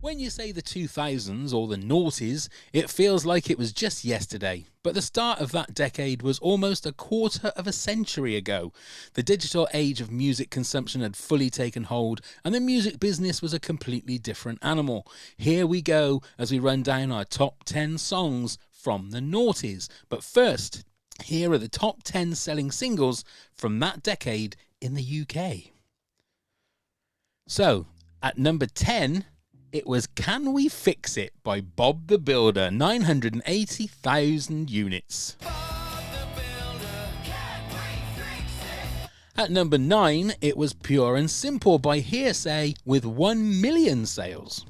When you say the 2000s or the noughties, it feels like it was just yesterday. But the start of that decade was almost a quarter of a century ago. The digital age of music consumption had fully taken hold, and the music business was a completely different animal. Here we go as we run down our top 10 songs from the noughties. But first, here are the top 10 selling singles from that decade in the UK. So, at number 10... it was Can We Fix It by Bob the Builder, 980,000 units. At number 9, it was Pure and Simple by Hearsay with 1 million sales.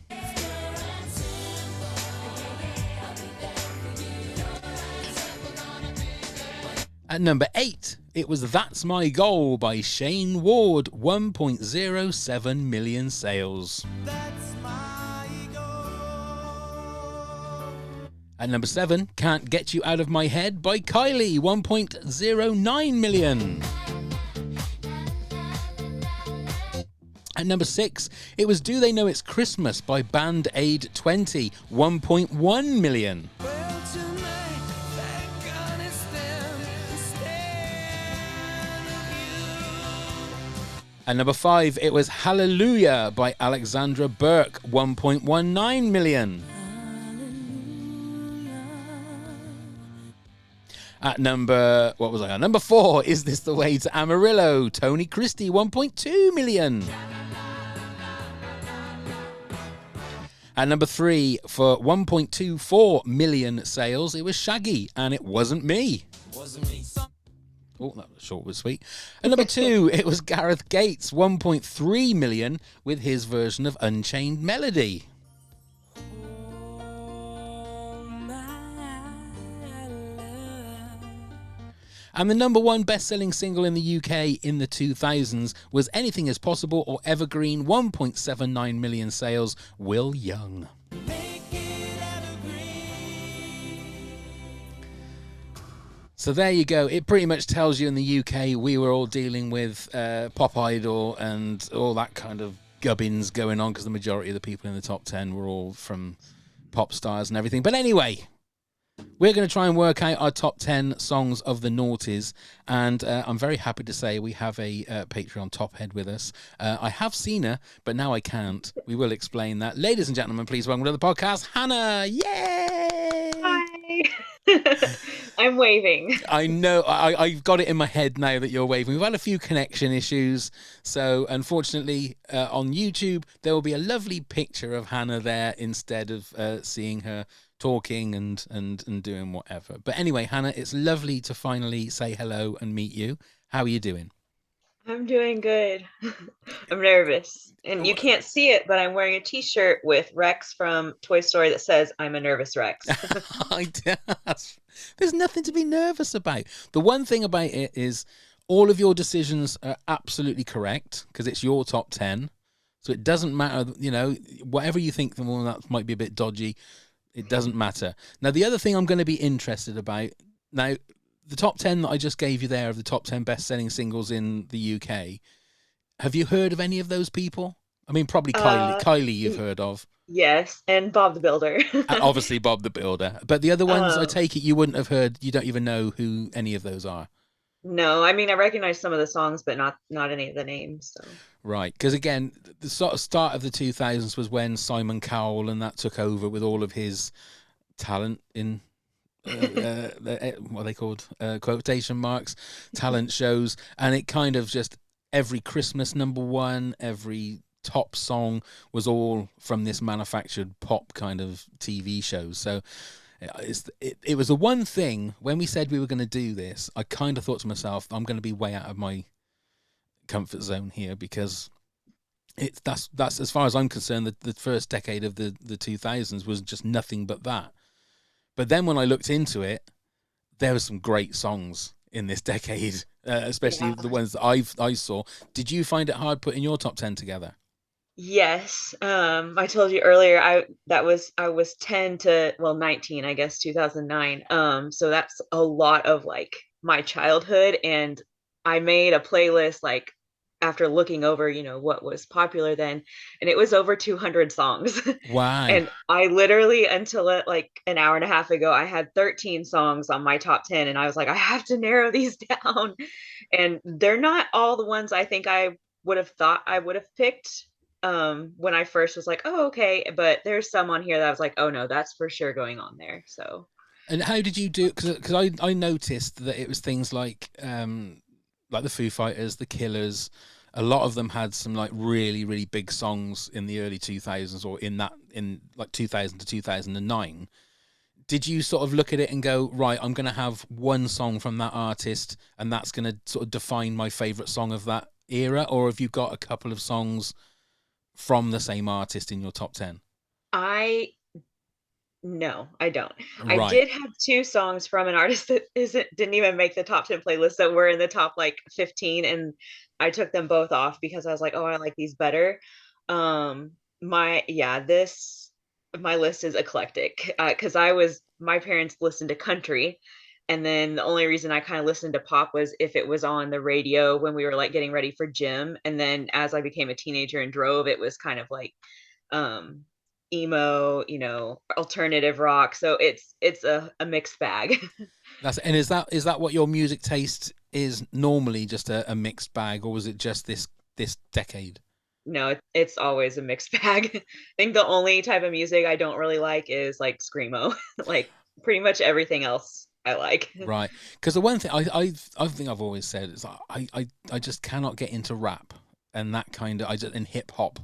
At number 8, it was That's My Goal by Shane Ward, 1.07 million sales. At number 7, Can't Get You Out of My Head by Kylie, 1.09 million. At number 6, it was Do They Know It's Christmas by Band Aid 20, 1.1 million. At number 5, it was Hallelujah by Alexandra Burke, 1.19 million. At number 4, Is This the Way to Amarillo? Tony Christie, 1.2 million. At number 3, for 1.24 million sales, it was Shaggy, and It Wasn't Me. Oh, that was short but sweet. At number 2, it was Gareth Gates, 1.3 million, with his version of Unchained Melody. And the number 1 best-selling single in the UK in the 2000s was Anything Is Possible or Evergreen, 1.79 million sales, Will Young. So there you go. It pretty much tells you in the UK we were all dealing with Pop Idol and all that kind of gubbins going on because the majority of the people in the top 10 were all from pop stars and everything. But anyway, we're going to try and work out our top 10 songs of the noughties, and I'm very happy to say we have a Patreon TopHead with us. I have seen her, but now I can't. We will explain that. Ladies and gentlemen, please welcome to the podcast, Hannah. Yay! Hi! I'm waving. I know. I've got it in my head now that you're waving. We've had a few connection issues, so unfortunately on YouTube there will be a lovely picture of Hannah there instead of seeing her talking and doing whatever. But anyway, Hannah, it's lovely to finally say hello and meet you. How are you doing? I'm doing good. I'm nervous. And you can't see it, but I'm wearing a t-shirt with Rex from Toy Story that says, I'm a nervous Rex. There's nothing to be nervous about. The one thing about it is all of your decisions are absolutely correct because it's your top 10. So it doesn't matter, whatever you think that might be a bit dodgy, it doesn't matter. Now, the other thing I'm going to be interested about, now, the top 10 that I just gave you there of the top 10 best-selling singles in the UK, have you heard of any of those people? I mean, probably Kylie. Kylie you've heard of. Yes, and Bob the Builder. And obviously Bob the Builder. But the other ones, I take it you wouldn't have heard, you don't even know who any of those are. No, I mean, I recognize some of the songs, but not any of the names. So. Right, because again, the sort of start of the 2000s was when Simon Cowell and that took over with all of his talent in... what are they called? Quotation marks, talent shows, and it kind of just every Christmas number 1, every top song was all from this manufactured pop kind of TV shows. So it was the one thing when we said we were going to do this, I kind of thought to myself, I'm going to be way out of my comfort zone here because that's as far as I'm concerned, the first decade of the 2000s was just nothing but that. But then when I looked into it, there were some great songs in this decade, especially the ones that I saw. Did you find it hard putting your top 10 together? Yes. I told you earlier I was 10 to 19, I guess, 2009. So that's a lot of like my childhood, and I made a playlist like after looking over, what was popular then, and it was over 200 songs. Wow. And I literally, until like an hour and a half ago, I had 13 songs on my top 10, and I was like, I have to narrow these down. And they're not all the ones I think I would have thought I would have picked when I first was like, oh, okay. But there's some on here that I was like, oh no, that's for sure going on there. So And how did you do? Because I noticed that it was things like the Foo Fighters, the Killers. A lot of them had some like really really big songs in the early 2000s, or in like 2000 to 2009. Did you sort of look at it and go, right, I'm going to have one song from that artist, and that's going to sort of define my favorite song of that era? Or have you got a couple of songs from the same artist in your top 10? I No, I don't. I Right, did have two songs from an artist that didn't even make the top 10 playlist that were in the top like 15, and I took them both off because I was like, oh, I like these better. My yeah, this my list is eclectic because my parents listened to country, and then the only reason I kind of listened to pop was if it was on the radio when we were like getting ready for gym, and then as I became a teenager and drove, it was kind of like um emo, alternative rock. So it's a mixed bag. and is that what your music taste is normally? Just a mixed bag, or was it just this decade? No, it's always a mixed bag. I think the only type of music I don't really like is like screamo. Like pretty much everything else I like. Right, because the one thing I think I've always said is I just cannot get into rap and that kind of and hip hop.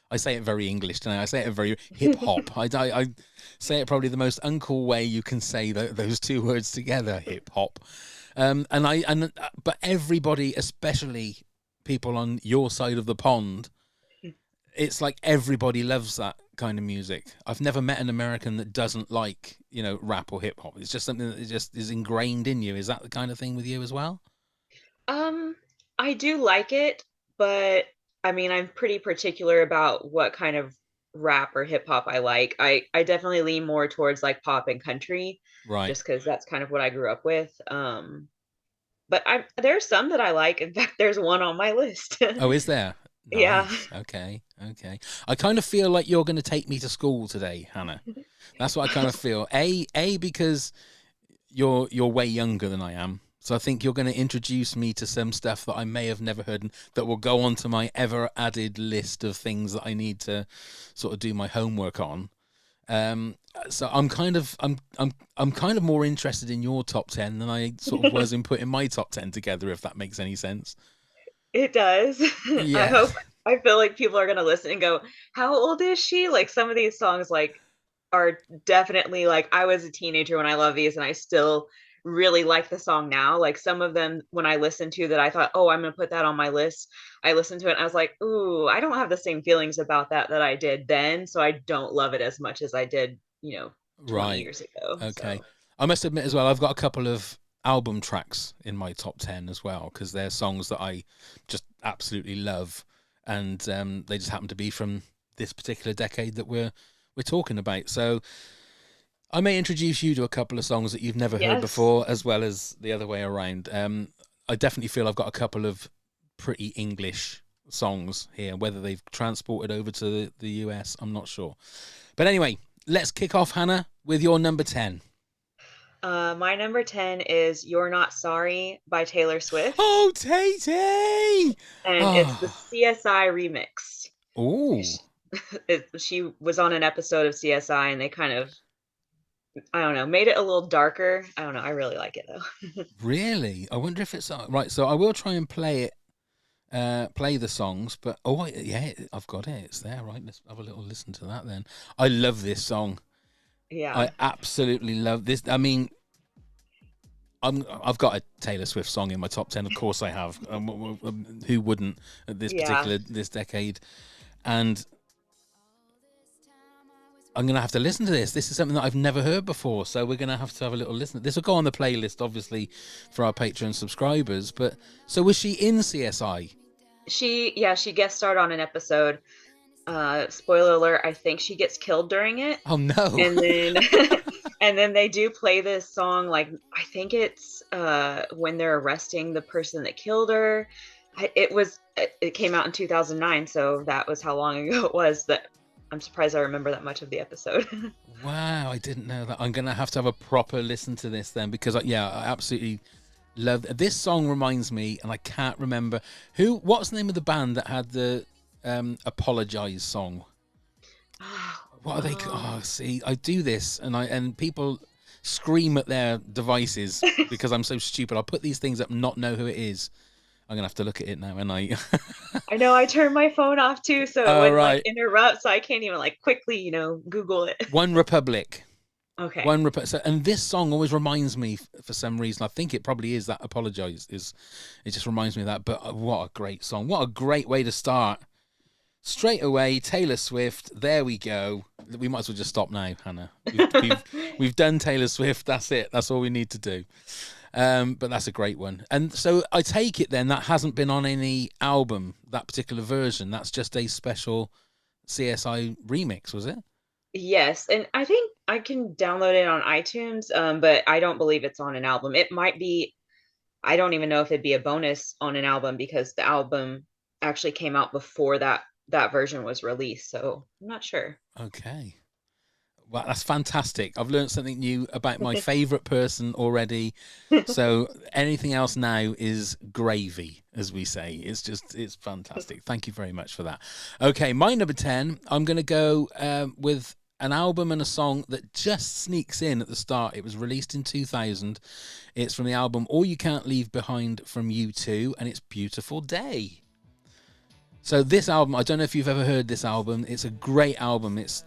I say it very English tonight. I say it very hip hop. I say it probably the most uncool way you can say those two words together, hip hop. But everybody, especially people on your side of the pond, it's like everybody loves that kind of music. I've never met an American that doesn't like, rap or hip hop. It's just something that just is ingrained in you. Is that the kind of thing with you as well? Um, I do like it, but I mean, I'm pretty particular about what kind of rap or hip hop I like. I definitely lean more towards like pop and country, Right. just because that's kind of what I grew up with. But there's some that I like. In fact, there's one on my list. Oh, is there? Yeah. Nice. Okay. Okay. I kind of feel like you're going to take me to school today, Hannah. That's what I kind of feel. Because you're way younger than I am. So I think you're going to introduce me to some stuff that I may have never heard, and that will go onto my ever added list of things that I need to sort of do my homework on. So I'm kind of more interested in your top 10 than I sort of was in putting my top 10 together, if that makes any sense. It does. Yeah. I feel like people are gonna listen and go, "How old is she?" Like some of these songs like are definitely like I was a teenager when I love these and I still really like the song now. Like some of them when I listened to that I thought, "Oh, I'm gonna put that on my list." I listened to it and I was like, "Ooh, I don't have the same feelings about that I did then, so I don't love it as much as I did, 20 Right. years ago." Okay. So, I must admit as well, I've got a couple of album tracks in my top 10 as well, because they're songs that I just absolutely love, and they just happen to be from this particular decade that we're talking about. So I may introduce you to a couple of songs that you've never heard yes. before, as well as the other way around. I definitely feel I've got a couple of pretty English songs here. Whether they've transported over to the US, I'm not sure. But anyway, let's kick off, Hannah, with your number 10. My number 10 is You're Not Sorry by Taylor Swift, Oh, Tay Tay! and it's the Oh, CSI remix. oh, She was on an episode of CSI and they kind of, I don't know, made it a little darker. I don't know. I really like it though. really? I wonder if it's right. So I will try and play it, play the songs. But yeah, I've got it. It's there, right? Let's have a little listen to that then. I love this song. Yeah. I absolutely love this. I mean, I've got a Taylor Swift song in my top 10. Of course, I have. Who wouldn't at Yeah. this decade? And I'm going to have to listen to this. This is something that I've never heard before. So we're going to have a little listen. This will go on the playlist, obviously, for our Patreon subscribers. But so was she in CSI? She guest starred on an episode. Spoiler alert, I think she gets killed during it. Oh, no. And then and then they do play this song like I think it's when they're arresting the person that killed her. It came out in 2009, so that was how long ago it was. That I'm surprised I remember that much of the episode. Wow, I didn't know that. I'm gonna have to have a proper listen to this then, because yeah, I absolutely love this song. Reminds me, and I can't remember what's the name of the band that had the Apologize song. What are they? Oh, see, I do this, and people scream at their devices because I'm so stupid. I'll put these things up and not know who it is. I'm gonna have to look at it now, and I. I know I turned my phone off too, so it Oh wouldn't like right, interrupt. So I can't even like quickly, Google it. One Republic. Okay. So, and this song always reminds me, for some reason, I think it probably is that Apologize. It just reminds me of that. But what a great song! What a great way to start. Straight away, Taylor Swift. There we go. We might as well just stop now, Hannah. We've done Taylor Swift. That's it. That's all we need to do. But that's a great one. And so I take it then that hasn't been on any album, that particular version. That's just a special CSI remix, was it? Yes, and I think I can download it on iTunes, but I don't believe it's on an album. It might be, I don't even know if it'd be a bonus on an album because the album actually came out before that version was released, so I'm not sure. Okay. Well, that's fantastic. I've learned something new about my favorite person already. So anything else now is gravy, as we say. It's fantastic. Thank you very much for that. Okay, my number 10, I'm going to go with an album and a song that just sneaks in at the start. It was released in 2000. It's from the album All You Can't Leave Behind from U2, and it's Beautiful Day. So this album, I don't know if you've ever heard this album. It's a great album. It's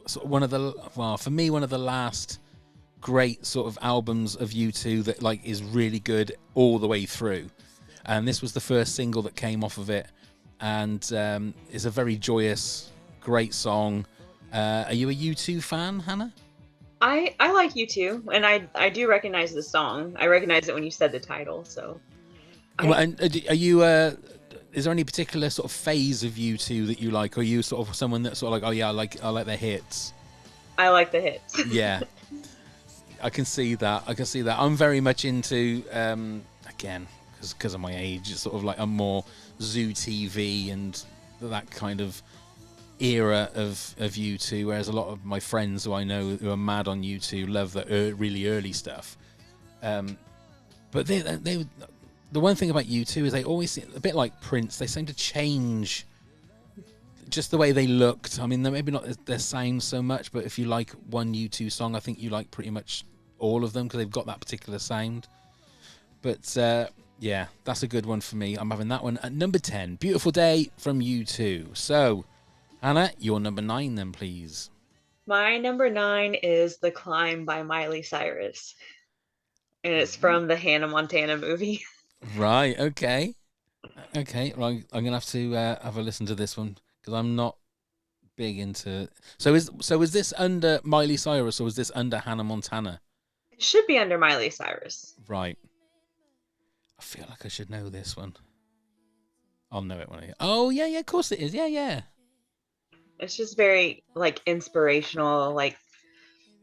sort of one of the last great sort of albums of U2 that like is really good all the way through. And this was the first single that came off of it, and it's a very joyous, great song. Are you a U2 fan, Hannah? I like U2, and I do recognize the song. I recognize it when you said the title. So, And are you? Is there any particular sort of phase of U2 that you like? Or are you sort of someone that's sort of like, oh yeah, I like their hits? I like the hits. Yeah, I can see that. I'm very much into again because of my age. It's sort of like I'm more Zoo TV and that kind of era of U2, whereas a lot of my friends who I know who are mad on U2 love the really early stuff. But they the one thing about U2 is they always seem a bit like Prince. They seem to change just the way they looked. I mean, they're maybe not their sound so much, but if you like one U2 song, I think you like pretty much all of them because they've got that particular sound. But yeah, that's a good one for me. I'm having that one at number 10. Beautiful Day from U2. So, Hannah, your number 9 then, please. My number 9 is The Climb by Miley Cyrus, and it's from the Hannah Montana movie. Right, okay. Okay, well, I'm going to have to have a listen to this one because I'm not big into... So is this under Miley Cyrus or was this under Hannah Montana? It should be under Miley Cyrus. Right. I feel like I should know this one. I'll know it when I hear. Oh, yeah, of course it is. Yeah. It's just very like inspirational, like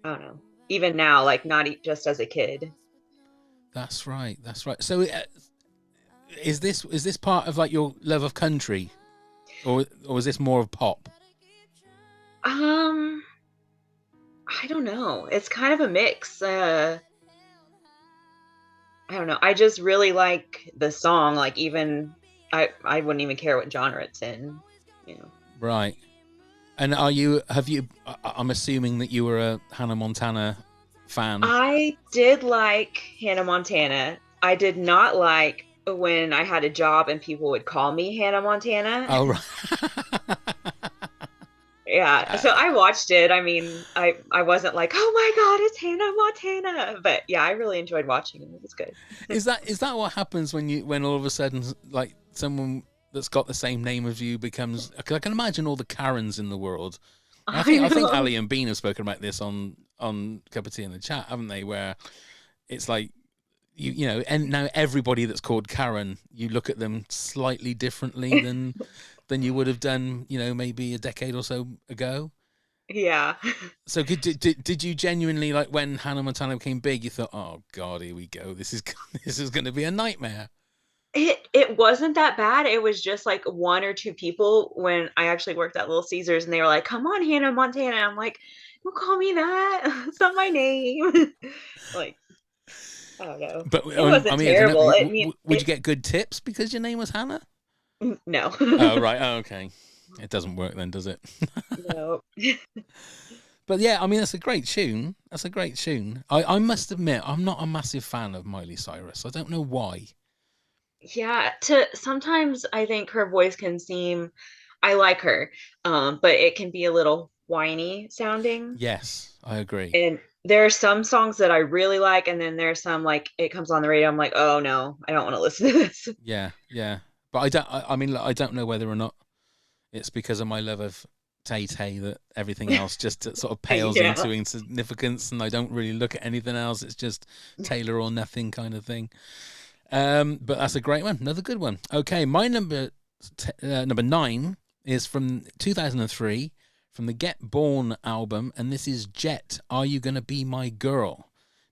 I don't know. Even now, like not just as a kid. That's right. So is this part of like your love of country, or is this more of pop? I don't know. It's kind of a mix. I don't know. I just really like the song. Like even I wouldn't even care what genre it's in. Right. And I'm assuming that you were a Hannah Montana fan. I did like Hannah Montana. I did not like when I had a job and people would call me Hannah Montana. Oh, right. Yeah, so I watched it. I mean, I wasn't like, oh my God, it's Hannah Montana. But yeah, I really enjoyed watching it. It was good. Is that what happens when all of a sudden like someone that's got the same name as you becomes? Because I can imagine all the Karens in the world. I think Ali and Bean have spoken about this on Cup of Tea in the chat, haven't they? Where it's like you know, and now everybody that's called Karen, you look at them slightly differently than you would have done, you know, maybe a decade or so ago. Yeah. So did you genuinely, like, when Hannah Montana became big, you thought, oh God, here we go. This is going to be a nightmare. It wasn't that bad. It was just like one or two people when I actually worked at Little Caesars, and they were like, "Come on, Hannah Montana." I'm like, "Don't call me that. It's not my name." Like, I don't know. But It I wasn't mean, I don't terrible. know. It mean Would you it get good tips because your name was Hannah? no. Oh right. Oh, okay. It doesn't work then, does it? No. But yeah, I mean, that's a great tune. That's a great tune. I must admit, I'm not a massive fan of Miley Cyrus. I don't know why. Yeah, to sometimes I think her voice can seem I like her, but it can be a little whiny sounding. Yes, I agree. And there are some songs that I really like, and then there's some like it comes on the radio, I'm like, oh no, I don't want to listen to this. Yeah, yeah. But I don't. I mean, I don't know whether or not it's because of my love of Tay Tay that everything else just sort of pales Yeah. into insignificance, and I don't really look at anything else. It's just Taylor or nothing kind of thing. But that's a great one. Another good one. Okay, my number 9 is from 2003 from the Get Born album, and this is Jet. Are You Gonna Be My Girl?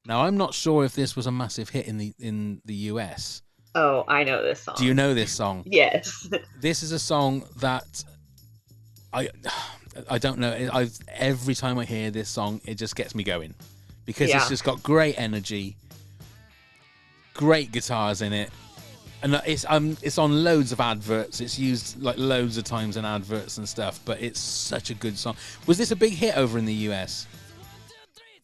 Now, I'm not sure if this was a massive hit in the US. Oh, I know this Do you song. know this song? Yes. This is a song that I I don't know. Every time I hear this song, it just gets me going because it's Yeah. just got great energy, great guitars in it, and it's on loads of adverts. It's used like loads of times in adverts and stuff. But it's such a good song. Was this a big hit over in the US?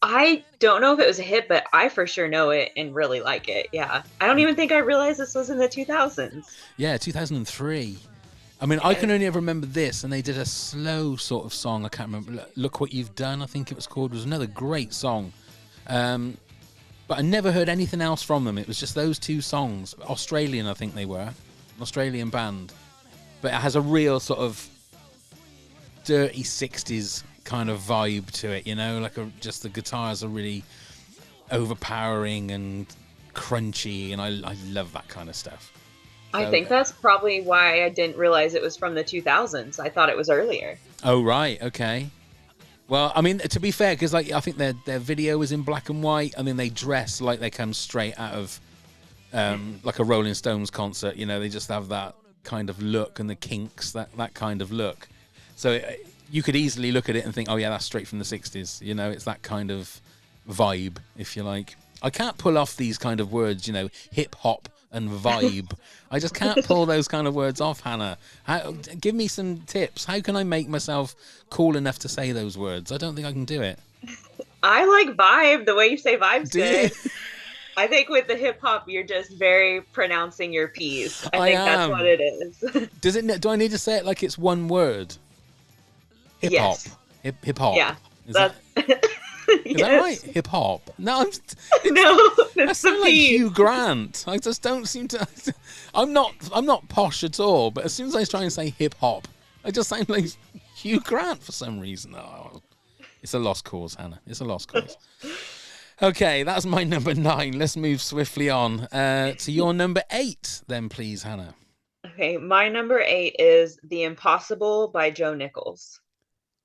I don't know if it was a hit, but I for sure know it and really like it. Yeah. I don't even think I realized this was in the 2000s. Yeah, 2003. I mean, I can only ever remember this, and they did a slow sort of song. I can't remember. Look What You've Done, I think it was called. It was another great song. But I never heard anything else from them. It was just those two songs. Australian, I think they were. An Australian band. But it has a real sort of dirty 60s kind of vibe to it, you know? Like just the guitars are really overpowering and crunchy, and I love that kind of stuff. I So, think that's probably why I didn't realize it was from the 2000s. I thought it was earlier. oh, right. Okay. Well, I mean, to be fair, because like I think their video was in black and white, and then they dress like they come straight out of like a Rolling Stones concert. You know, they just have that kind of look and the Kinks, that kind of look. So you could easily look at it and think, oh yeah, that's straight from the 60s. You know, it's that kind of vibe, if you like. I can't pull off these kind of words, you know, hip hop and vibe. I just can't pull those kind of words off, Hannah. Give me some tips. How can I make myself cool enough to say those words? I don't think I can do it. I like vibe. The way you say vibe's Do you? good. I think with the hip hop, you're just very pronouncing your P's. I think that's am. what it is. Do I need to say it like it's one word? Hip hop. Yes. Hip hop. Yeah. Is That's that right? Hip hop. No, No, I that's the sound like P's. Hugh Grant. I just don't seem to. I'm not posh at all. But as soon as I try and say hip hop, I just sound like Hugh Grant for some reason. Oh, it's a lost cause, Hannah. It's a lost cause. Okay, that's my number 9. Let's move swiftly on to your number 8, then, please, Hannah. Okay, my number 8 is The Impossible by Joe Nichols.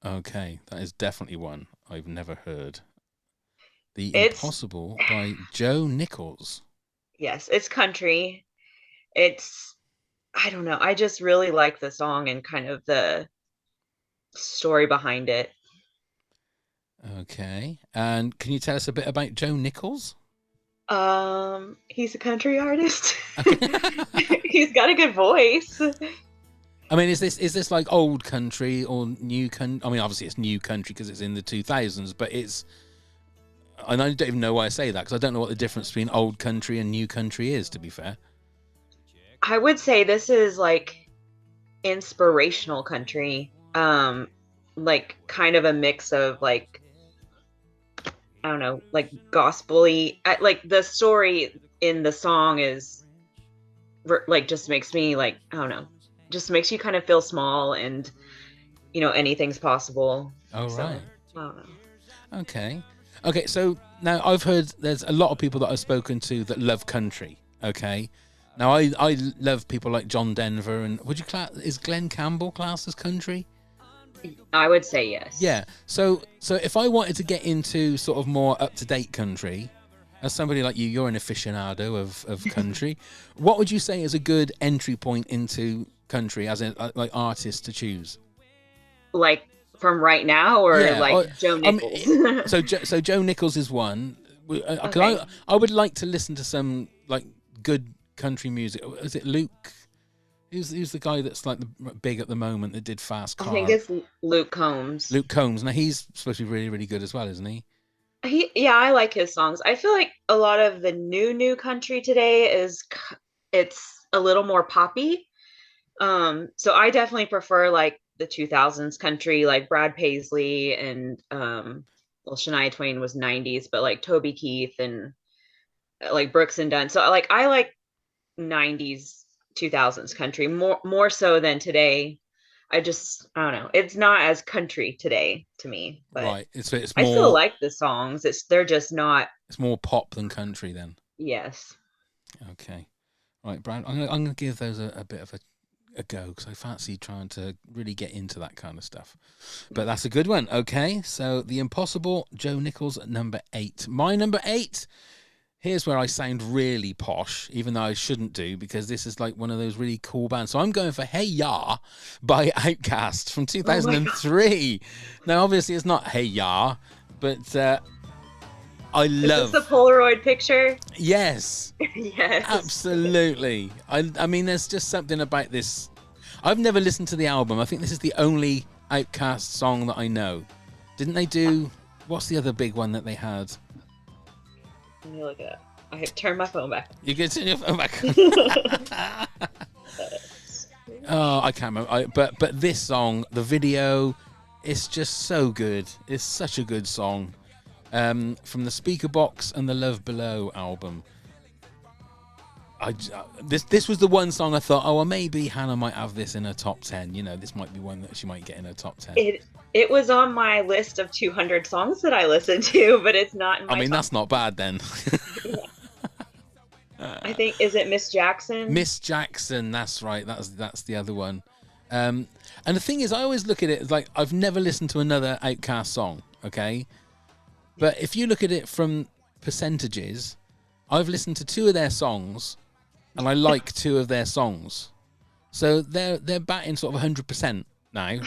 Okay, that is definitely one I've never heard. The It's Impossible by Joe Nichols. Yes, it's country. It's I don't know. I just really like the song and kind of the story behind it. Okay, and can you tell us a bit about Joe Nichols? He's a country artist. Okay. He's got a good voice. I mean, is this like old country or new country? I mean, obviously it's new country because it's in the 2000s, but it's... And I don't even know why I say that because I don't know what the difference between old country and new country is, to be fair. I would say this is like inspirational country. Like kind of a mix of like I don't know, like gospel-y. Like the story in the song is like just makes me like I don't know, just makes you kind of feel small and anything's possible. Oh, So, right. I don't know. Okay, so now I've heard there's a lot of people that I've spoken to that love country, okay? Now, I love people like John Denver, and is Glenn Campbell classed as country? I would say yes. Yeah, so if I wanted to get into sort of more up-to-date country, as somebody like you, you're an aficionado of country. What would you say is a good entry point into country as a like artist to choose? Like from right now, or Yeah, like or, Joe Nichols? so Joe Nichols is one. Because Okay. I would like to listen to some like good country music. Is it Luke? Who's the guy that's like big at the moment that did Fast I think Car? it's Luke Combs. Luke Combs. Now he's supposed to be really, really good as well, isn't he? Yeah, I like his songs. I feel like a lot of the new country today it's a little more poppy. So I definitely prefer like the 2000s country, like Brad Paisley and well, Shania Twain was 90s, but like Toby Keith and like Brooks and Dunn. So I like 90s 2000s country more so than today. I don't know. It's not as country today to me, but Right. It's I still more like the songs. They're just not. it's more pop than country then. Yes. Okay. Right, Brad. I'm gonna give those a bit of a go because I fancy trying to really get into that kind of stuff. But that's a good one. Okay, so The Impossible, Joe Nichols at number 8. My number 8. Here's where I sound really posh, even though I shouldn't do, because this is like one of those really cool bands. So I'm going for Hey Ya by Outkast from Oh my God. 2003. Now, obviously, it's not Hey Ya, but I Is this the love. Polaroid picture? Yes, Yes. absolutely. I mean, there's just something about this. I've never listened to the album. I think this is the only Outkast song that I know. Didn't they do? What's the other big one that they had? Let me look it up. I have turned my phone back. You can turn your phone back. Oh, I can't remember. But this song, the video, it's just so good. It's such a good song. From the Speaker Box and the Love Below album. This was the one song I thought, oh, well, maybe Hannah might have this in her top 10. You know, this might be one that she might get in her top 10. It was on my list of 200 songs that I listened to, but it's not in I my mean, top. that's not bad then. I think, is it Miss Jackson? Miss Jackson, that's right. That's the other one. And the thing is, I always look at it as like I've never listened to another Outkast song. Okay, but if you look at it from percentages, I've listened to 2 of their songs, and I like 2 of their songs. So they're batting sort of 100% now.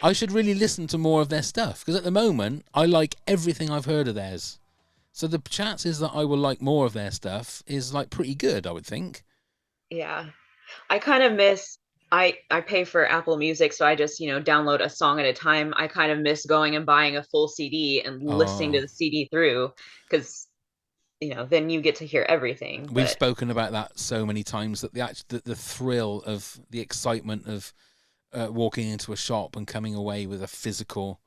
I should really listen to more of their stuff because at the moment I like everything I've heard of theirs. So the chances that I will like more of their stuff is like pretty good, I would think. Yeah. I kind of miss I pay for Apple Music, so I just, download a song at a time. I kind of miss going and buying a full CD and listening to Oh, the CD through because, then you get to hear everything. we've But spoken about that so many times that the thrill of the excitement of walking into a shop and coming away with a physical,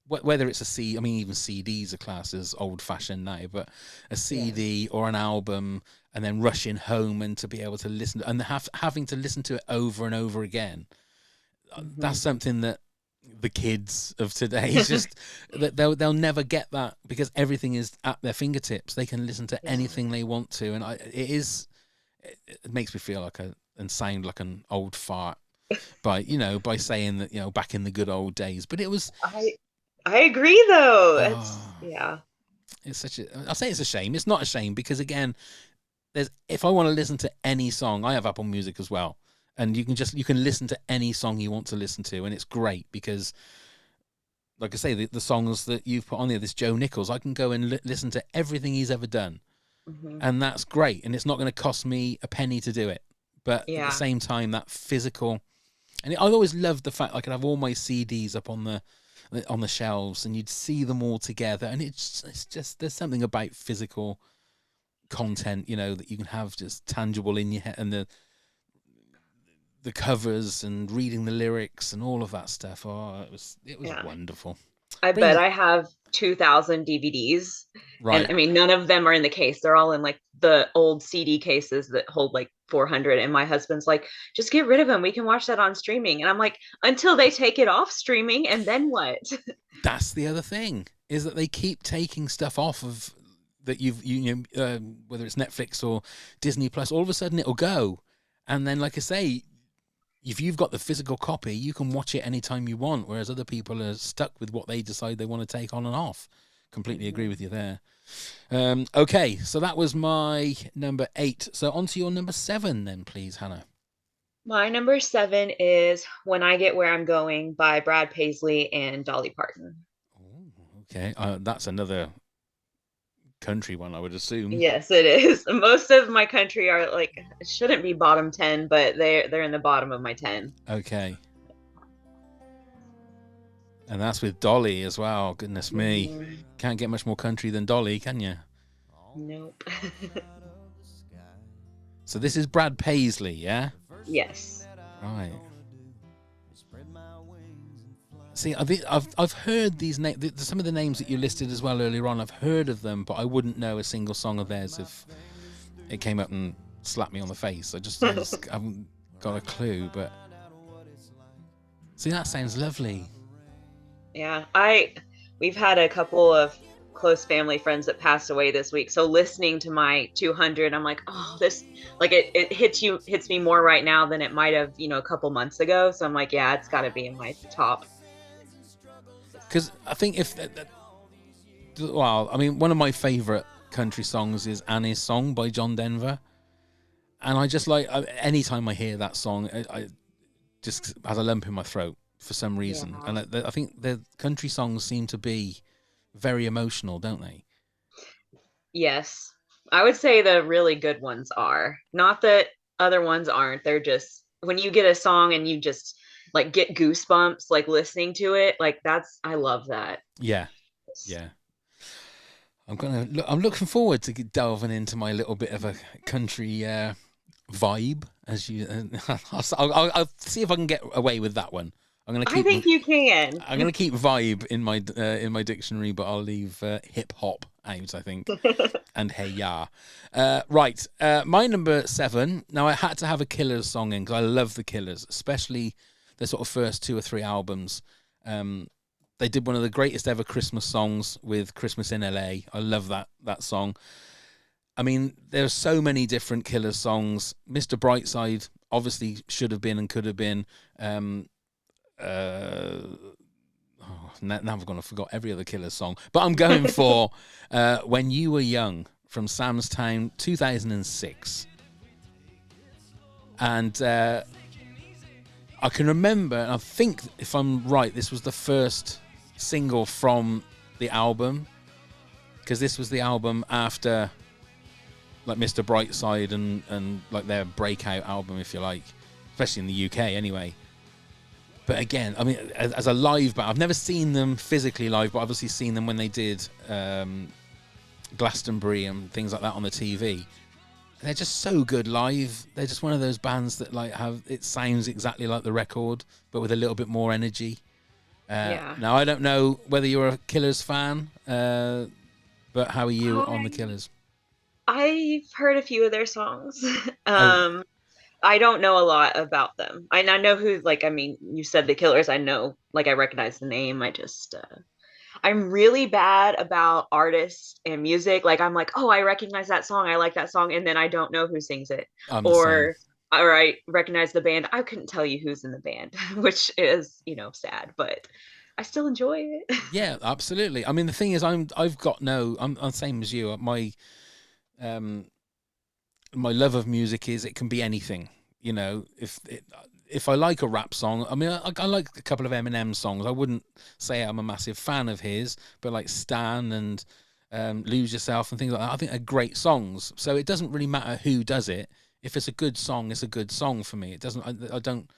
whether it's a CD, I mean, even CDs are classed as old fashioned now, but a yes. CD or an album, and then rushing home and to be able to listen and having to listen to it over and over again. That's Hmm. something that the kids of today is just that they'll never get that because everything is at their fingertips. They can listen to Yeah. anything they want to, and it makes me feel like and sound like an old fart by saying that back in the good old days. But it was I agree though. It's oh, yeah. it's such a I'll say it's a shame. It's not a shame because again, if I want to listen to any song, I have Apple Music as well. And you can listen to any song you want to listen to, and it's great because, like I say, the songs that you've put on there, this Joe Nichols, I can go and listen to everything he's ever done, Hmm. and that's great. And it's not going to cost me a penny to do it. But at the Yeah. same time, that physical, and I always loved the fact I could have all my CDs up on the shelves, and you'd see them all together, and it's just there's something about physical content, that you can have just tangible in your head, and the covers and reading the lyrics and all of that stuff. Oh, it was Yeah. wonderful. I bet Brings I have 2,000 DVDs. And right. I mean, none of them are in the case. They're all in like the old CD cases that hold like 400. And my husband's like, just get rid of them. We can watch that on streaming. And I'm like, until they take it off streaming, and then what? That's the other thing is that they keep taking stuff off of that whether it's Netflix or Disney Plus. All of a sudden it'll go, and then like I say, if you've got the physical copy, you can watch it anytime you want. Whereas other people are stuck with what they decide they want to take on and off completely agree with you there. Okay, so that was my number 8. So on to your number 7 then, please, Hannah. My number 7 is When I Get Where I'm Going by Brad Paisley and Dolly Parton. Okay, that's another country one, I would assume. Yes, it is. Most of my country are like shouldn't be bottom 10, but they're in the bottom of my 10. Okay. And that's with Dolly as well. Goodness me. Can't get much more country than Dolly, can you? Nope. So this is Brad Paisley, yeah? Yes. Right. See, I've heard these names. Some of the names that you listed as well earlier on. I've heard of them, but I wouldn't know a single song of theirs if it came up and slapped me on the face. I just haven't got a clue. But see, that sounds lovely. Yeah, we've had a couple of close family friends that passed away this week. So listening to my 200, I'm like, oh, this like it hits me more right now than it might have, a couple months ago. So I'm like, yeah, it's got to be in my top. Because I think one of my favorite country songs is Annie's Song by John Denver, and I just like anytime I hear that song, I just has a lump in my throat for some reason. Yeah. And I think the country songs seem to be very emotional, don't they? Yes. I would say the really good ones are. Not that other ones aren't. They're just when you get a song and you just like get goosebumps like listening to it, like I love that. Yeah. Yeah. I'm looking forward to delving into my little bit of a country vibe as you I'll see if I can get away with that one. I think you can. I'm going to keep vibe in my dictionary, but I'll leave hip hop out, I think. And hey ya. Right. My number 7. Now I had to have a Killers song in because I love the Killers, especially their sort of first 2 or 3 albums. They did one of the greatest ever Christmas songs with Christmas in LA. I love that song. I mean, there's so many different Killers songs. Mr. Brightside obviously should have been and could have been. Now I've gone and forgot every other Killers song, but I'm going for When You Were Young from Sam's Town, 2006. And I can remember, and I think if I'm right, this was the first single from the album, because this was the album after like Mr. Brightside and like their breakout album, if you like, especially in the UK anyway. But again, I mean, as a live band, I've never seen them physically live, but obviously seen them when they did Glastonbury and things like that on the TV. And they're just so good live. They're just one of those bands that like it sounds exactly like the record, but with a little bit more energy. Yeah. Now, I don't know whether you're a Killers fan, but how are you on the Killers? I've heard a few of their songs. I don't know a lot about them. I know who, like, I mean, you said the Killers. I know, like, I recognize the name. I'm really bad about artists and music. Like, I'm like, oh, I recognize that song. I like that song. And then I don't know who sings it. Or I recognize the band. I couldn't tell you who's in the band, which is, sad, but I still enjoy it. Yeah, absolutely. I mean, the thing is, I'm the same as you. My love of music is it can be anything. If I like a rap song, I mean, I like a couple of Eminem songs. I wouldn't say I'm a massive fan of his, but like Stan and Lose Yourself and things like that, I think are great songs. So it doesn't really matter who does it. If it's a good song, it's a good song for me. It doesn't. I don't,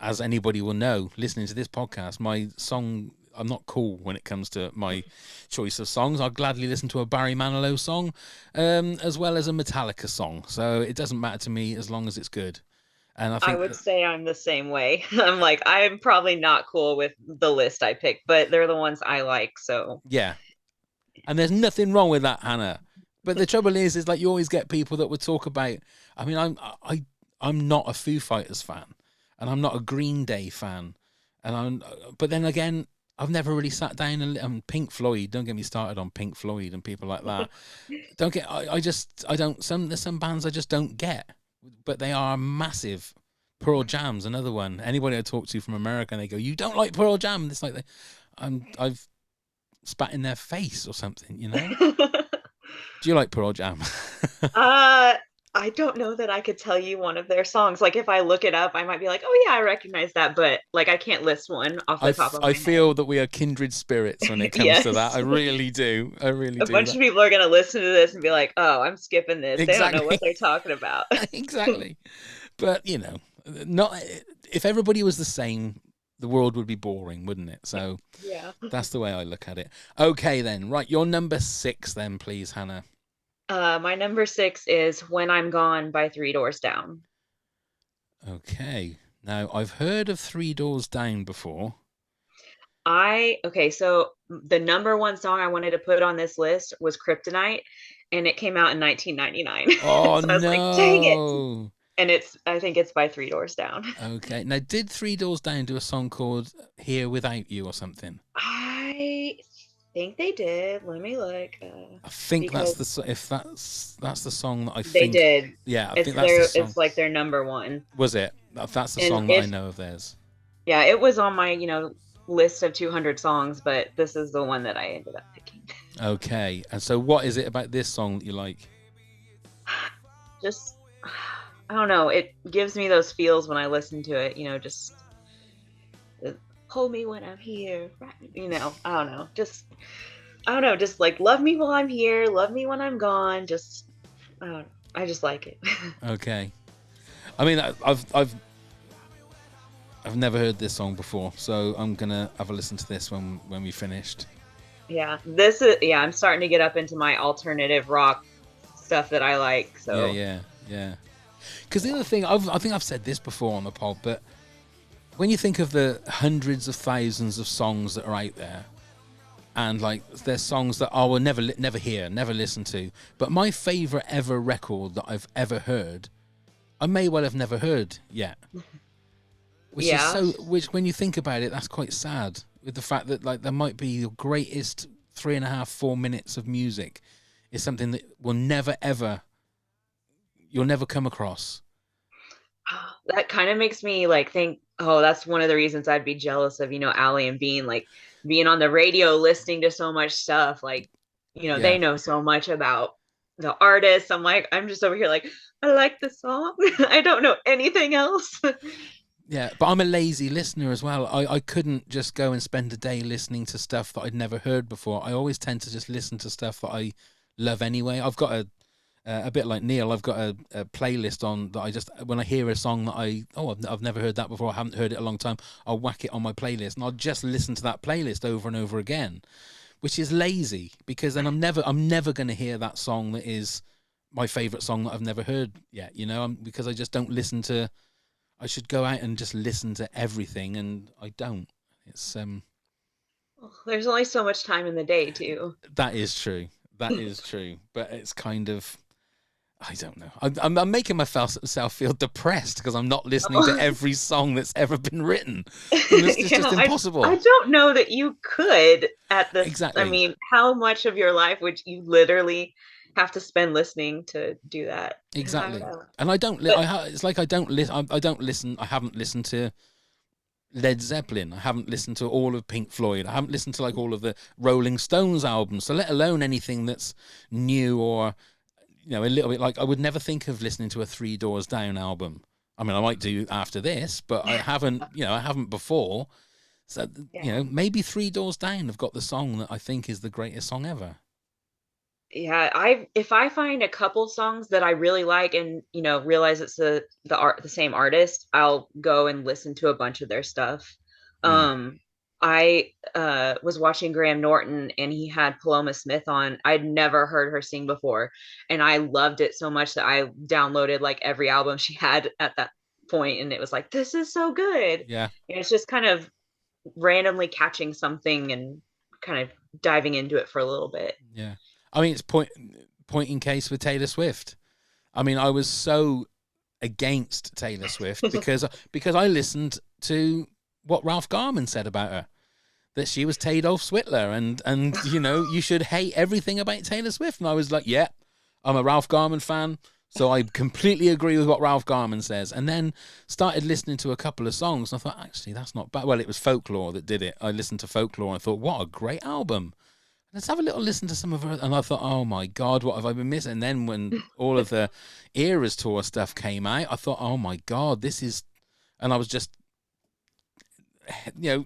as anybody will know, listening to this podcast, I'm not cool when it comes to my choice of songs. I'll gladly listen to a Barry Manilow song, as well as a Metallica song. So it doesn't matter to me as long as it's good. And I would say I'm the same way. I'm like, I'm probably not cool with the list I picked, but they're the ones I like. So yeah, and there's nothing wrong with that, Hannah. But the trouble is like you always get people that would talk about. I mean, I'm not a Foo Fighters fan, and I'm not a Green Day fan, but then again, I've never really sat down and Pink Floyd. Don't get me started on Pink Floyd and people like that. There's some bands I just don't get, but they are massive. Pearl Jam's another one. Anybody I talk to from America, and they go, "You don't like Pearl Jam?" It's like I've spat in their face or something, you know? Do you like Pearl Jam? Uh, I don't know that I could tell you one of their songs. Like if I look it up, I might be like, "Oh yeah, I recognize that," but like I can't list one off the top of I my head. feel that we are kindred spirits when it comes to that. Yes. I really do. I really A do bunch that. of people are gonna listen to this and be like, "Oh, I'm skipping this. They don't know what Exactly. they're talking about." Exactly. But, you know, not if everybody was the same, the world would be boring, wouldn't it? So Yeah. that's the way I look at it. Okay, then. Right, your number 6 then, please, Hannah. My number 6 is "When I'm Gone" by Three Doors Down. Okay. Now, I've heard of Three Doors Down before. Okay, so the number one song I wanted to put on this list was Kryptonite, and it came out in 1999. Oh, So I was like, dang it. no. And I think it's by Three Doors Down. Okay. Now, did Three Doors Down do a song called Here Without You or something? I think they did. Let me look. I think that's Because the if that's the song that I they think. did. Yeah, I think that's the song. It's like their number one. Was it? That's the And song that I if know of theirs. yeah, it was on my, list of 200 songs, but this is the one that I ended up picking. Okay. And so, what is it about this song that you like? Just I don't know, it gives me those feels when I listen to it, just hold me when I'm here, right? I don't know. Just like love me while I'm here, love me when I'm gone. Just I don't know. I just like it. Okay. I mean, I've never heard this song before, so I'm gonna have a listen to this when we finished. Yeah, I'm starting to get up into my alternative rock stuff that I like. So Yeah. Because the other thing, I think I've said this before on the pod, but when you think of the hundreds of thousands of songs that are out there, and like there's songs that I will never hear, never listen to, but my favorite ever record that I've ever heard, I may well have never heard yet. Which when you think about it, that's quite sad. With the fact that like there might be your greatest 3.5-4 minutes of music is something that will never ever you'll never come across. that kind of makes me like think, oh, that's one of the reasons I'd be jealous of, Allie and Bean, like being on the radio, listening to so much stuff. Like, Yeah. they know so much about the artists. I'm just over here like, I like the song. I don't know anything else. Yeah, but I'm a lazy listener as well. I couldn't just go and spend a day listening to stuff that I'd never heard before. I always tend to just listen to stuff that I love anyway. I've got a bit like Neil. I've got a playlist on that I just when I hear a song that I've never heard that before. I haven't heard it a long time. I'll whack it on my playlist and I'll just listen to that playlist over and over again, which is lazy because then I'm never going to hear that song that is my favorite song that I've never heard yet. Because I just don't listen to. I should go out and just listen to everything, and I don't. It's There's only so much time in the day too. That is true. That is true. But it's kind of, I don't know. I'm making myself feel depressed because I'm not listening to every song that's ever been written. It's just impossible. I don't know that you could at this. Exactly. I mean, how much of your life would you literally have to spend listening to do that? Exactly. And I don't. It's like I don't listen. I don't listen. I haven't listened to Led Zeppelin. I haven't listened to all of Pink Floyd. I haven't listened to like all of the Rolling Stones albums. So let alone anything that's new or a little bit like I would never think of listening to a Three Doors Down album. I mean, I might do after this, but I haven't. I haven't before. So maybe Three Doors Down have got the song that I think is the greatest song ever. Yeah, if I find a couple songs that I really like and realize it's the same artist, I'll go and listen to a bunch of their stuff. Yeah. I was watching Graham Norton and he had Paloma Smith on. I'd never heard her sing before, and I loved it so much that I downloaded like every album she had at that point, and it was like, this is so good. Yeah. And it's just kind of randomly catching something and kind of diving into it for a little bit. Yeah. I mean, it's point in case with Taylor Swift. I mean, I was so against Taylor Swift because I listened to what Ralph Garman said about her, that she was Adolf Hitler, and you should hate everything about Taylor Swift. And I was like, yeah, I'm a Ralph Garman fan, so I completely agree with what Ralph Garman says. And then started listening to a couple of songs, and I thought, actually, that's not bad. Well, it was Folklore that did it. I listened to Folklore and I thought, what a great album. Let's have a little listen to some of her. And I thought, oh my God, what have I been missing? And then when all of the Eras Tour stuff came out, I thought, oh my God, this is, and I was just, Yeah.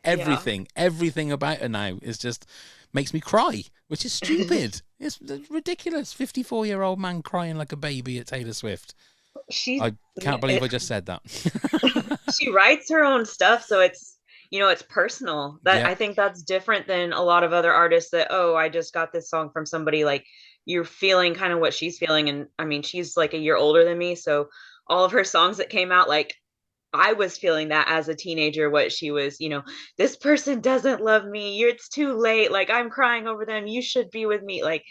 everything about her now is just makes me cry, which is stupid. It's ridiculous. 54-year-old man crying like a baby at Taylor Swift. She's I can't believe I just said that. she writes her own stuff, so it's personal. That Yeah. I think that's different than a lot of other artists that, oh, I just got this song from somebody. Like, you're feeling kind of what she's feeling. And I mean, she's like a year older than me, so all of her songs that came out, like, I was feeling that as a teenager, what she was, this person doesn't love me. It's too late. Like, I'm crying over them. You should be with me. Like,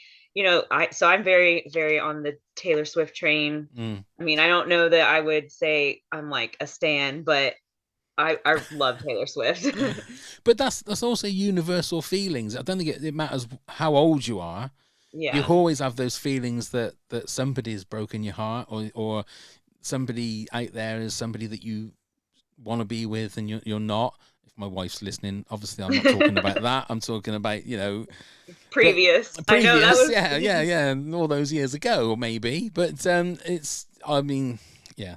I'm very, very on the Taylor Swift train. Mm. I mean, I don't know that I would say I'm like a stan, but I love Taylor Swift. But that's also universal feelings. I don't think it matters how old you are. You Yeah. always have those feelings that somebody's broken your heart, or somebody out there is somebody that you want to be with and you're not. If my wife's listening, obviously I'm not talking about that. I'm talking about, but Previous. I know that previous, was yeah, all those years ago, maybe. But it's, I mean, yeah,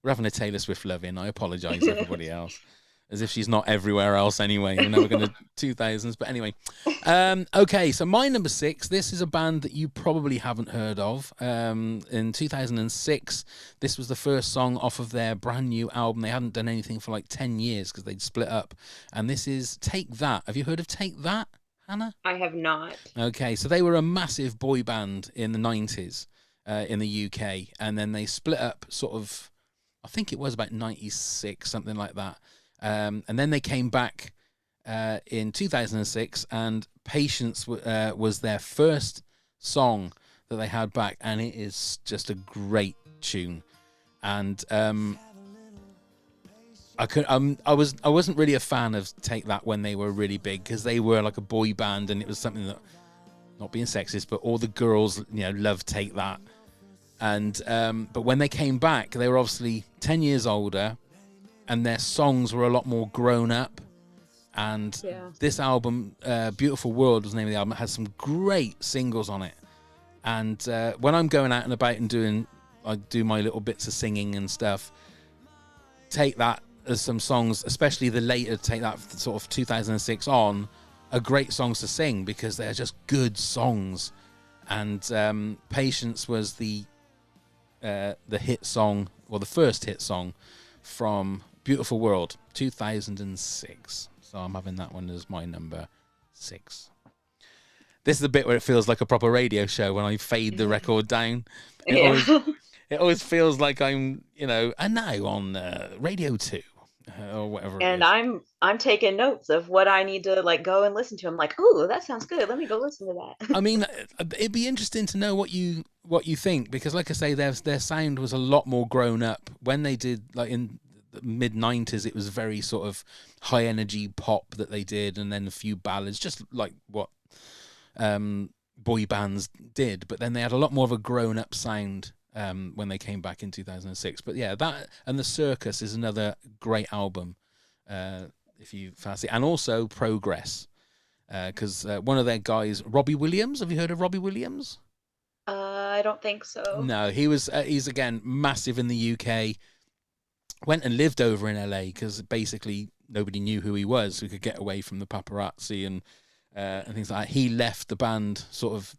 we're having a Taylor Swift love-in. I apologise, everybody else. As if she's not everywhere else anyway. We're never going to 2000s. But anyway. Okay, so my number 6, this is a band that you probably haven't heard of. In 2006, this was the first song off of their brand new album. They hadn't done anything for like 10 years because they'd split up. And this is Take That. Have you heard of Take That, Hannah? I have not. Okay, so they were a massive boy band in the 90s in the UK. And then they split up sort of, I think it was about 96, something like that. And then they came back in 2006, and Patience was their first song that they had back, and it is just a great tune. And I wasn't really a fan of Take That when they were really big, because they were like a boy band, and it was something that, not being sexist, but all the girls loved Take That. And but when they came back, they were obviously 10 years older, and their songs were a lot more grown up. And this album, Beautiful World was the name of the album, it has some great singles on it. And when I'm going out and about and I do my little bits of singing and stuff, Take That as some songs, especially the later Take That sort of 2006 on, are great songs to sing because they're just good songs. And Patience was the hit song, or the first hit song from Beautiful World, 2006. So I'm having that one as my number 6. This is the bit where it feels like a proper radio show when I fade the record down. It always feels like I'm, and now on Radio 2 or whatever. And I'm taking notes of what I need to like go and listen to. I'm like, oh, that sounds good. Let me go listen to that. I mean, it'd be interesting to know what you think, because like I say, their sound was a lot more grown up when they did, like in the mid 90s. It was very sort of high energy pop that they did, and then a few ballads, just like what boy bands did. But then they had a lot more of a grown up sound when they came back in 2006. But yeah, that and The Circus is another great album if you fancy, and also Progress, because one of their guys, Robbie Williams, have you heard of Robbie Williams? I don't think so. No, he's again massive in the UK. Went and lived over in LA because basically nobody knew who he was, who could get away from the paparazzi and things like that. He left the band sort of,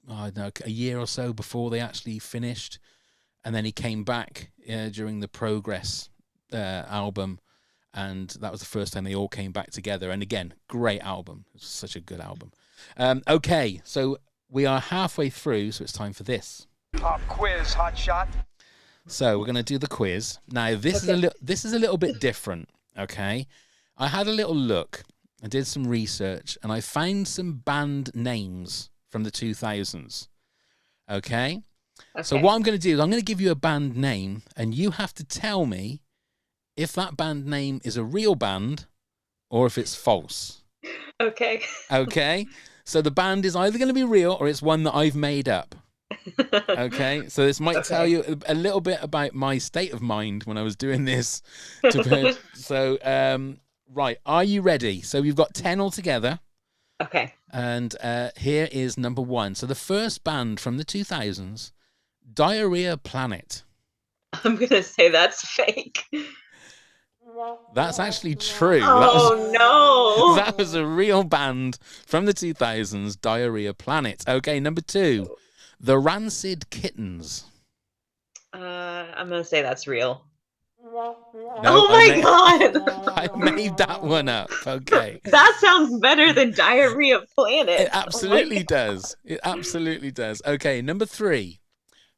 I don't know, a year or so before they actually finished, and then he came back during the Progress album, and that was the first time they all came back together. And again, great album. It's such a good album. Okay, so we are halfway through, so it's time for this. Pop quiz, hot shot. So we're going to do the quiz. Now, this is a little bit different, okay? I had a little look. I did some research, and I found some band names from the 2000s, okay? So what I'm going to do is I'm going to give you a band name, and you have to tell me if that band name is a real band or if it's false. Okay. Okay? So the band is either going to be real or it's one that I've made up. Okay, so this might tell you a little bit about my state of mind when I was doing this. So, right, are you ready? So we've got 10 altogether. Okay. And here is number 1. So the first band from the 2000s, Diarrhea Planet. I'm gonna say that's fake. That's actually true. Oh That was a real band from the 2000s, Diarrhea Planet. Okay, number 2, the Rancid Kittens. no. I'm gonna say that's real. No, Oh my god! I made that one up. Okay. That sounds better than Diarrhea Planet. It absolutely does. It absolutely does. Okay, number 3.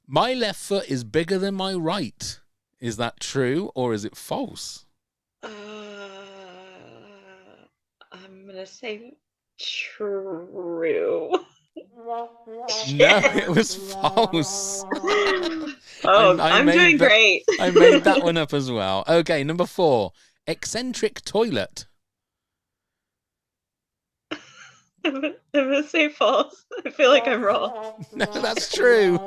My left foot is bigger than my right. Is that true or is it false? I'm gonna say true. No, it was false. Oh, I'm doing great. I made that one up as well. Okay, number 4. Eccentric toilet. I'm gonna say false. I feel like I'm wrong. No, that's true.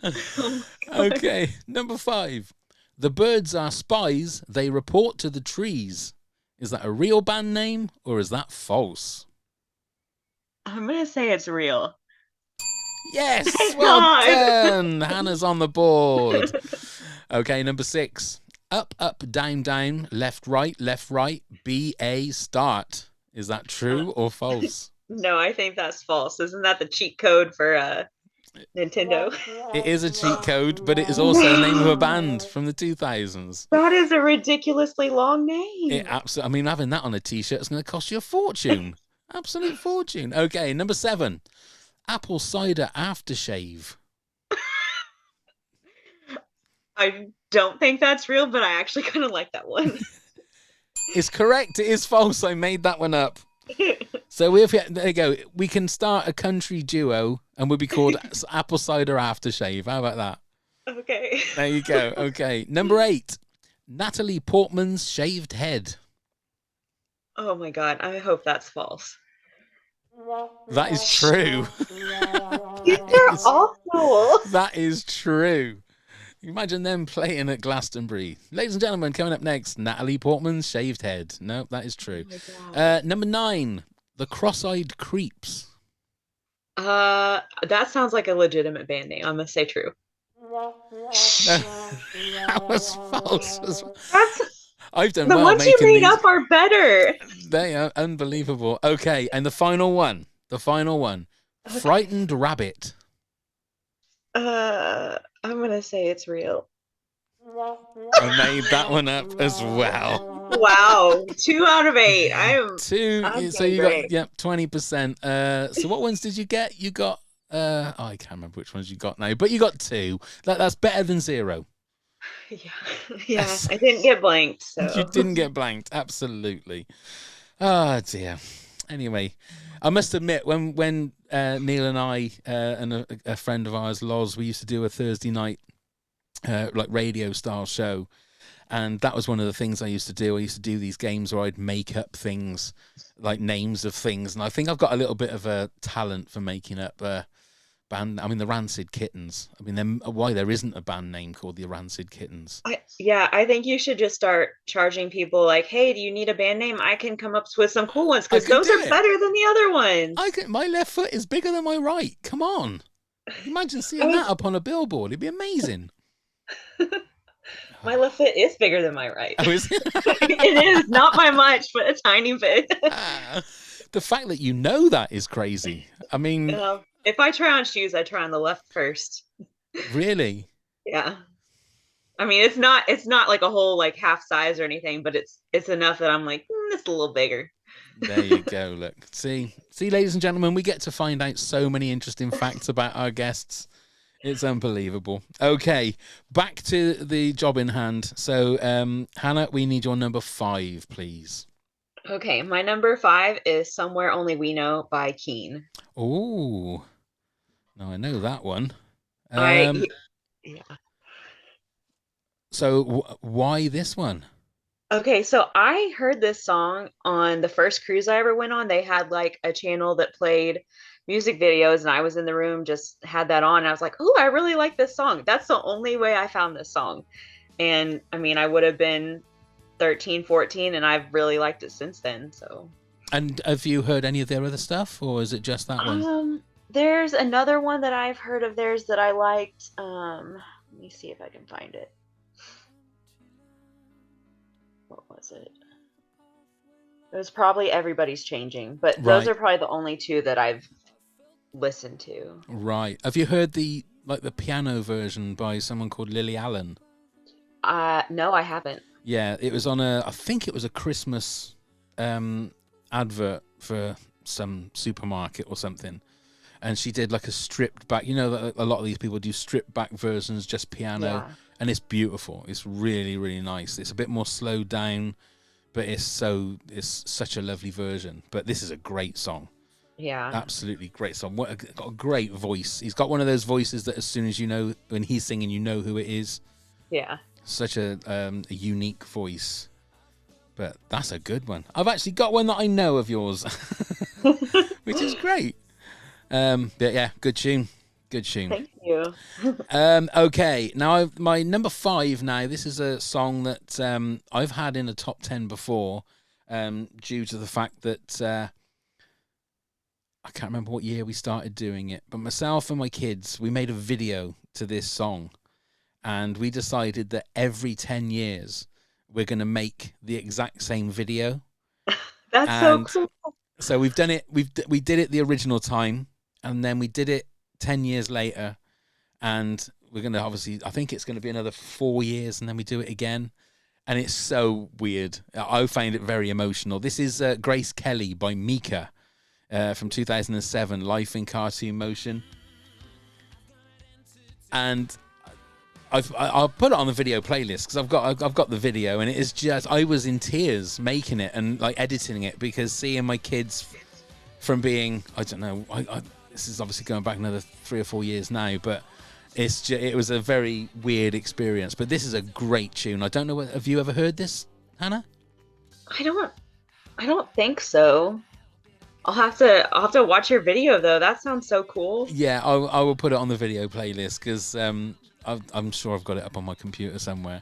Oh Okay, number 5. The birds are spies. They report to the trees. Is that a real band name or is that false? I'm gonna say it's real. Yes, Thank well God. done. Hannah's on the board. Okay, number 6. Up, up, down, down, left, right, BA, start. Is that true or false? No, I think that's false. Isn't that the cheat code for Nintendo? It is a cheat code, but it is also the name of a band from the 2000s. That is a ridiculously long name. It absolutely. I mean, having that on a t-shirt is going to cost you a fortune. Absolute fortune. Okay, number 7. Apple cider aftershave. I don't think that's real, but I actually kind of like that one. It's correct. It is false. I made that one up. So there you go. We can start a country duo and we'll be called Apple Cider Aftershave. How about that? Okay. There you go. Okay. Number 8. Natalie Portman's shaved head. Oh my god, I hope that's false. That is true. These are awful. That is true. Imagine them playing at Glastonbury. Ladies and gentlemen, coming up next, Natalie Portman's shaved head. No, that is true. Oh number 9, the Cross-Eyed Creeps. that sounds like a legitimate band name. I'm gonna say true. That was false as well. I've done the well ones you making made these. up are better. They are unbelievable. Okay, and the final one. Okay. Frightened Rabbit. I'm gonna say it's real. I made that one up as well. Wow, 2 out of 8. I'm so you great. got 20%. So what ones did you get? You got I can't remember which ones you got now, but you got 2. That's better than 0. Yeah. Yes. I didn't get blanked. So You didn't get blanked, absolutely. Oh dear. Anyway, I must admit, when Neil and I and a friend of ours, Loz, we used to do a Thursday night like radio style show, and that was one of the things I used to do. I used to do these games where I'd make up things, like names of things, and I think I've got a little bit of a talent for making up band. I mean, the Rancid Kittens. I mean, why there isn't a band name called the Rancid Kittens? I think you should just start charging people like, hey, do you need a band name? I can come up with some cool ones because those are better than the other ones. My left foot is bigger than my right. Come on. Imagine seeing that up on a billboard. It'd be amazing. My left foot is bigger than my right. Oh, is it? It is, not by much, but a tiny bit. The fact that you know that is crazy. I mean... if I try on shoes, I try on the left first. Really? Yeah. I mean, it's not like a whole like half size or anything, but it's enough that I'm like, it's a little bigger. There you go. Look, see, ladies and gentlemen, we get to find out so many interesting facts about our guests. It's unbelievable. Okay, back to the job in hand. So, Hannah, we need your number 5, please. Okay, my number 5 is Somewhere Only We Know by Keane. Oh, now I know that one. Yeah. So why this one? Okay, so I heard this song on the first cruise I ever went on. They had like a channel that played music videos, and I was in the room, just had that on. And I was like, oh, I really like this song. That's the only way I found this song. And I mean, I would have been 13, 14, and I've really liked it since then. So And have you heard any of their other stuff, or is it just that one? There's another one that I've heard of theirs that I liked. Let me see if I can find it. What was it? It was probably Everybody's Changing, but those Right. are probably the only two that I've listened to. Right. Have you heard the piano version by someone called Lily Allen? No, I haven't. Yeah, it was on I think it was a Christmas advert for some supermarket or something. And she did like a stripped back, a lot of these people do stripped back versions, just piano. Yeah. And it's beautiful. It's really, really nice. It's a bit more slowed down, but it's such a lovely version. But this is a great song. Yeah. Absolutely great song. Got a great voice. He's got one of those voices that as soon as you know, when he's singing, you know who it is. Yeah. Such a unique voice. But that's a good one. I've actually got one that I know of yours, which is great. But yeah, good tune. Good tune. Thank you. Okay, now my number 5 now, this is a song that I've had in a top 10 before, due to the fact that I can't remember what year we started doing it, but myself and my kids, we made a video to this song, and we decided that every 10 years we're going to make the exact same video. That's so cool. So we've done it. We did it the original time, and then we did it 10 years later, and we're going to obviously, I think it's going to be another 4 years, and then we do it again. And it's so weird. I find it very emotional. This is Grace Kelly by Mika from 2007, Life in Cartoon Motion. And I'll put it on the video playlist because I've got the video, and it is just, I was in tears making it and like editing it, because seeing my kids from being, I don't know, this is obviously going back another 3 or 4 years now, but it was a very weird experience. But this is a great tune. I don't know, have you ever heard this, Hannah? I don't think so. I'll have to watch your video though. That sounds so cool. Yeah, I will put it on the video playlist because I'm sure I've got it up on my computer somewhere.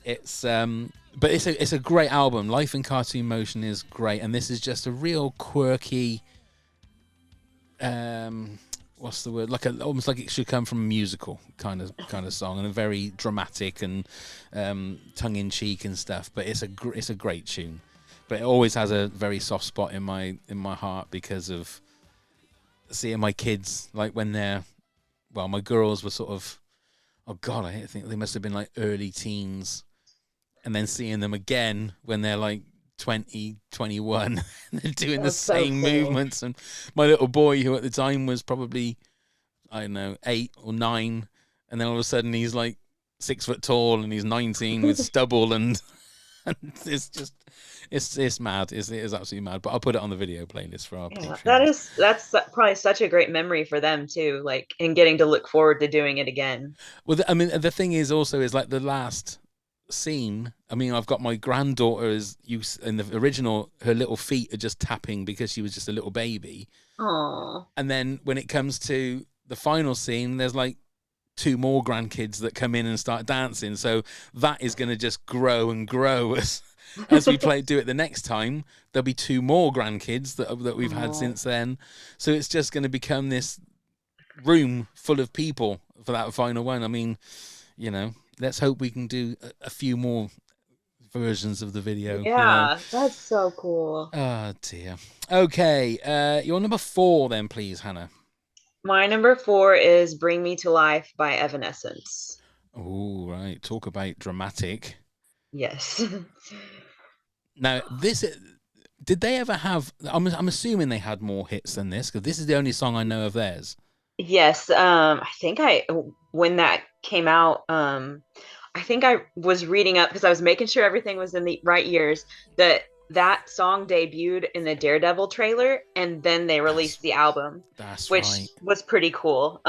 It's but it's a great album. Life in Cartoon Motion is great, and this is just a real quirky, what's the word? Almost like it should come from a musical kind of song, and a very dramatic and tongue in cheek and stuff. But it's a great tune. But it always has a very soft spot in my heart because of seeing my kids, like when my girls were sort of, oh God, I think they must have been like early teens, and then seeing them again when they're like 20, 21, and they're doing the same movements. And my little boy, who at the time was probably, I don't know, 8 or 9, and then all of a sudden he's like 6 foot tall and he's 19 with stubble, and it's just, it's mad. It is absolutely mad. But I'll put it on the video playlist for our Patreon. That's probably such a great memory for them too, like, and getting to look forward to doing it again. Well, I mean, the thing is also is like the last scene. I mean, I've got my granddaughter in the original, her little feet are just tapping because she was just a little baby. Aww. And then when it comes to the final scene, there's like 2 more grandkids that come in and start dancing. So that is going to just grow and grow as we do it the next time. There'll be 2 more grandkids that we've had since then. So it's just going to become this room full of people for that final one. I mean, let's hope we can do a few more versions of the video. Yeah, that's so cool. Oh dear. Okay, your number 4 then, please, Hannah. My number 4 is Bring Me to Life by Evanescence. Oh, right. Talk about dramatic. Yes. Now, did they ever have, I'm assuming they had more hits than this, because this is the only song I know of theirs. Yes. I think when that came out, I think I was reading up, because I was making sure everything was in the right years, that song debuted in the Daredevil trailer, and then they released the album, which was pretty cool.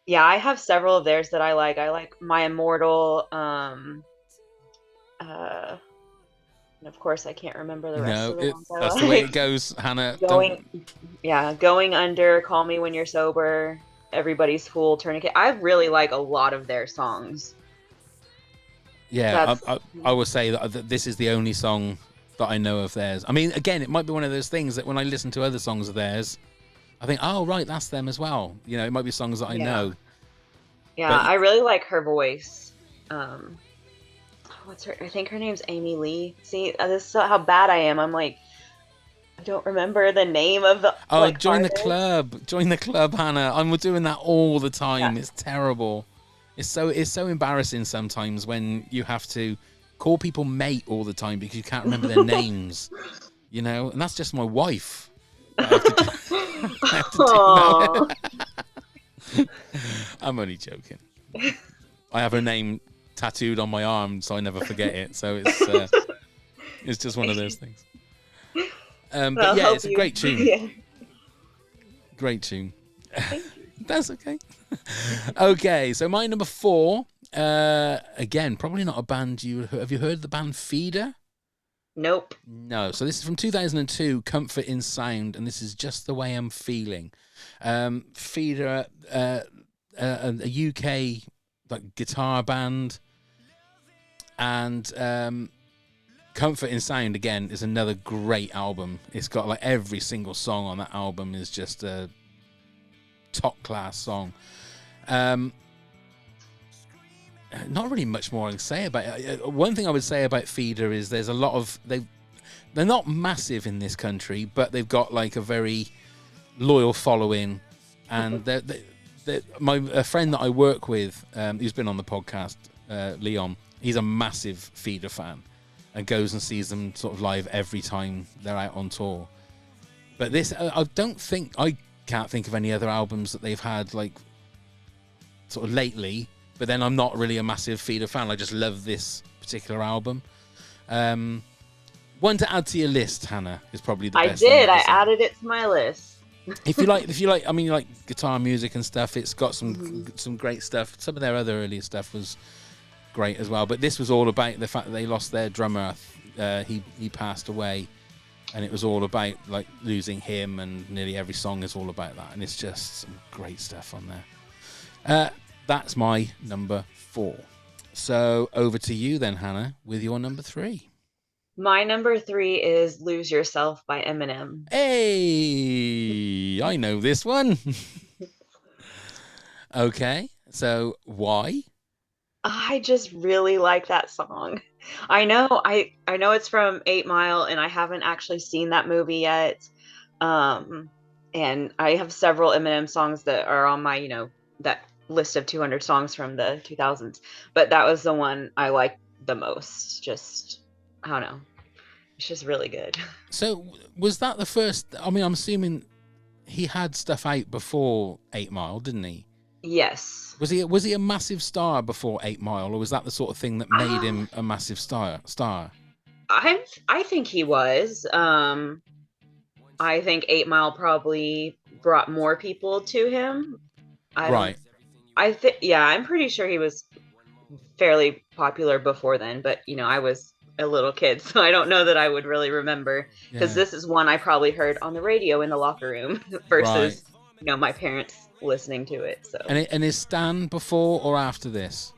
Yeah, I have several of theirs that I like. I like My Immortal, and of course I can't remember the rest of the ones. That's the way it goes, Hannah. Going Under, Call Me When You're Sober, Everybody's Fool, Tourniquet. I really like a lot of their songs. Yeah, I will say that this is the only song that I know of theirs. I mean, again, it might be one of those things that when I listen to other songs of theirs, I think, oh, right, that's them as well. You know, it might be songs that I know. Yeah, But I really like her voice. What's her? I think her name's Amy Lee. See, this is how bad I am. I'm like, I don't remember the name of the. oh, like, join artist. the club. Join the club, Hannah. I'm doing that all the time. Yeah. It's terrible. It's so embarrassing sometimes when you have to call people mate all the time because you can't remember their names. You know, and that's just my wife. I have to do that. I'm only joking. I have her name tattooed on my arm, so I never forget it. So it's just one of those things. But yeah, it's a great tune. Yeah. Great tune. That's okay. Okay, so my number 4. Again, probably not a band have you heard of the band Feeder? Nope. No. So this is from 2002, Comfort in Sound, and this is Just the Way I'm Feeling. Feeder, a UK like guitar band, and Comfort in Sound again is another great album. It's got like every single song on that album is just a top class song. Not really much more I can say about it. One thing I would say about Feeder is there's a lot of they're not massive in this country, but they've got like a very loyal following, and a friend that I work with, who's been on the podcast, Leon, he's a massive Feeder fan and goes and sees them sort of live every time they're out on tour. But this, I can't think of any other albums that they've had like sort of lately. But then I'm not really a massive Feeder fan. I just love this particular album. One to add to your list, Hannah, is probably the best. I did. I added it to my list. if you like, I mean, you like guitar music and stuff. It's got some great stuff. Some of their other earlier stuff was great as well. But this was all about the fact that they lost their drummer. He passed away, and it was all about like losing him. And nearly every song is all about that. And it's just some great stuff on there. That's my number 4. So over to you then, Hannah, with your number 3. My number 3 is Lose Yourself by Eminem. Hey, I know this one. Okay, so why? I just really like that song. I know it's from 8 Mile, and I haven't actually seen that movie yet. And I have several Eminem songs that are on my, that list of 200 songs from the 2000s, but that was the one I liked the most. Just, I don't know, it's just really good. So was that the first? I mean, I'm assuming he had stuff out before 8 Mile, didn't he? Yes. Was he a massive star before 8 Mile, or was that the sort of thing that made him a massive star? I think he was. I think 8 Mile probably brought more people to him. Right. I'm pretty sure he was fairly popular before then, but I was a little kid, so I don't know that I would really remember, because this is one I probably heard on the radio in the locker room versus my parents listening to it. So and is Stan before or after this?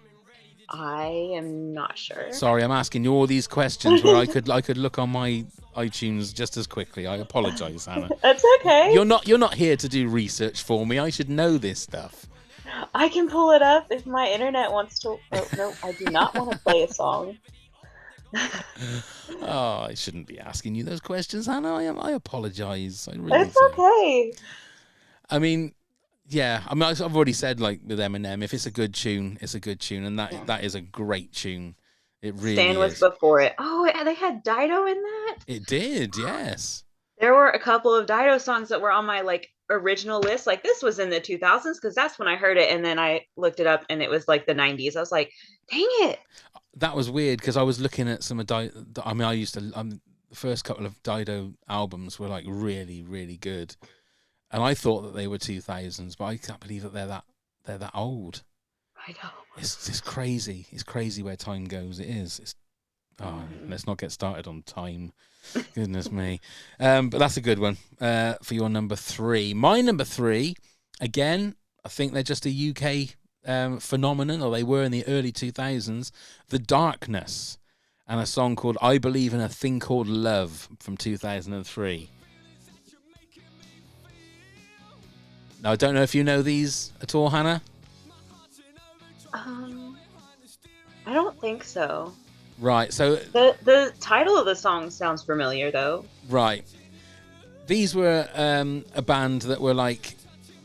I am not sure. Sorry, I'm asking you all these questions where I could look on my iTunes just as quickly. I apologize, Hannah. That's okay. You're not here to do research for me. I should know this stuff. I can pull it up if my internet wants to. Oh, no, I do not want to play a song. Oh, I shouldn't be asking you those questions, Hannah. I apologize. I really It's okay. I mean, yeah. I mean, I've already said, like with Eminem, if it's a good tune, it's a good tune, and that is a great tune. It really Stan was before it. Oh, they had Dido in that? It did, yes. There were a couple of Dido songs that were on my original list. Like, this was in the 2000s, because that's when I heard it, and then I looked it up and it was like the 90s. I was like, dang it. That was weird, because I was looking at some of Dido. I mean, the first couple of Dido albums were like really, really good, and I thought that they were 2000s, but I can't believe that they're that old. I know. It's crazy. It's crazy where time goes. It is. Let's not get started on time. Goodness me. But that's a good one for your number 3. My number 3, again, I think they're just a UK phenomenon, or they were in the early 2000s. The Darkness. and a song called I Believe in a Thing Called Love from 2003. Now, I don't know if you know these at all, Hannah. I don't think so. Right, so The title of the song sounds familiar, though. right, these were a band that were like,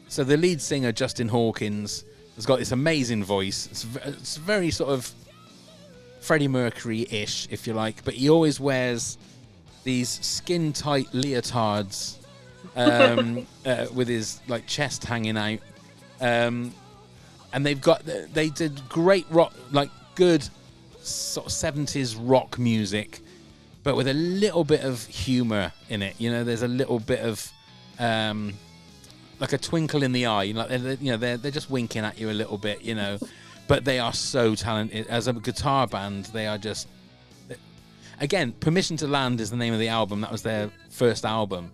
so the lead singer Justin Hawkins has got this amazing voice. It's very sort of Freddie Mercury-ish, if you like, but he always wears these skin-tight leotards with his like chest hanging out, and they did great rock, like good sort of 70s rock music, but with a little bit of humor in it. You know, there's a little bit of like a twinkle in the eye. Like they're just winking at you a little bit. You know, but they are so talented as a guitar band. They are just, again, Permission to Land is the name of the album. That was their first album.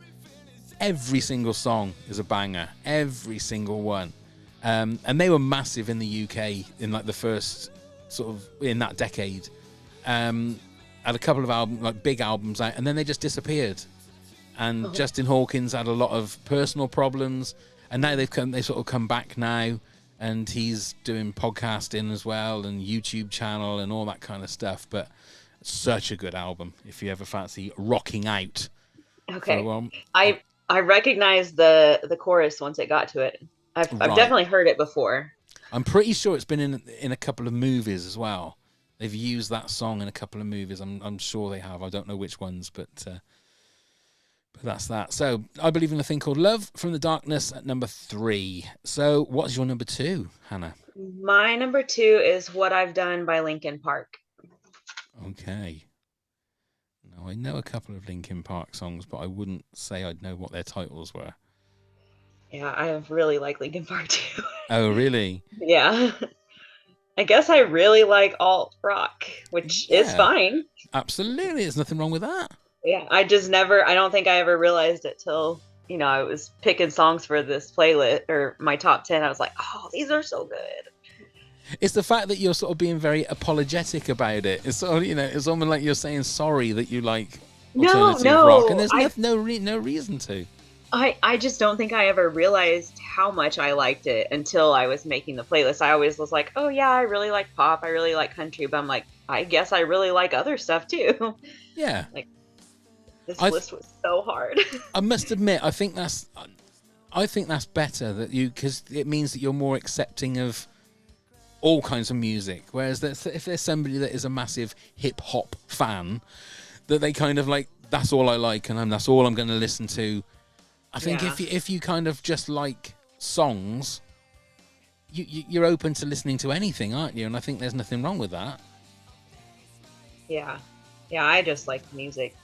Every single song is a banger. Every single one. And they were massive in the UK in like the first sort of in that decade. Had a couple of albums, like big albums out, and then they just disappeared. And Justin Hawkins had a lot of personal problems, and now they sort of come back now, and he's doing podcasting as well and YouTube channel and all that kind of stuff. But such a good album if you ever fancy rocking out. Okay, So, I recognize the chorus once it got to it. I've definitely heard it before. I'm pretty sure it's been in a couple of movies as well. They've used that song in a couple of movies. I'm sure they have. I don't know which ones, but that's that. So I Believe in a Thing Called Love from the Darkness at number 3. So what's your number 2, Hannah? My number 2 is What I've Done by Linkin Park. Okay. Now I know a couple of Linkin Park songs, but I wouldn't say I'd know what their titles were. Yeah, I really like Linkin Park too. Oh, really? Yeah. I guess I really like alt rock, which is fine. Absolutely. There's nothing wrong with that. Yeah, I don't think I ever realized it till, I was picking songs for this playlist or my top 10. I was like, oh, these are so good. It's the fact that you're sort of being very apologetic about it. It's sort of, it's almost like you're saying sorry that you like alternative rock, and there's no reason to. I just don't think I ever realized how much I liked it until I was making the playlist. I always was like, oh yeah, I really like pop, I really like country, but I'm like, I guess I really like other stuff too. Yeah. Like, this list was so hard. I must admit, I think that's better because it means that you're more accepting of all kinds of music. Whereas if there's somebody that is a massive hip hop fan, that they kind of like, that's all I like, and that's all I'm going to listen to. I think if you kind of just like songs, you're open to listening to anything, aren't you? And I think there's nothing wrong with that. Yeah, I just like music.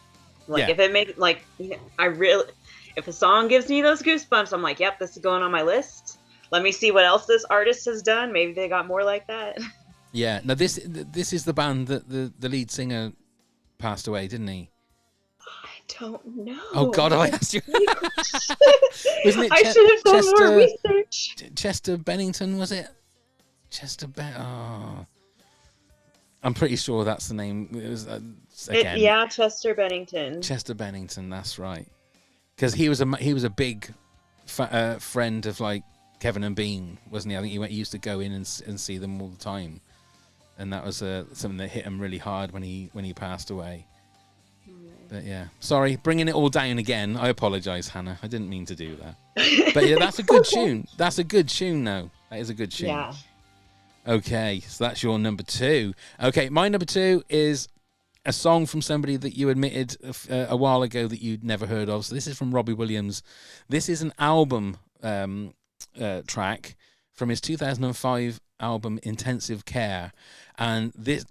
Like if it makes if a song gives me those goosebumps, I'm like, yep, this is going on my list. Let me see what else this artist has done. Maybe they got more like that. Yeah. Now this is the band that the lead singer passed away, didn't he? Don't know. Oh God, I asked you. Wasn't it? I should have done more research. Chester Bennington, was it? I'm pretty sure that's the name. It was again. Chester Bennington. Chester Bennington, that's right. Because he was a big friend of like Kevin and Bean, wasn't he? I think he used to go in and see them all the time, and that was something that hit him really hard when he passed away. But yeah, sorry, bringing it all down again. I apologise, Hannah. I didn't mean to do that. But yeah, that's a good tune. That's a good tune, though. That is a good tune. Yeah. Okay, so that's your number 2. Okay, my number 2 is a song from somebody that you admitted a while ago that you'd never heard of. So this is from Robbie Williams. This is an album track from his 2005 album Intensive Care, and this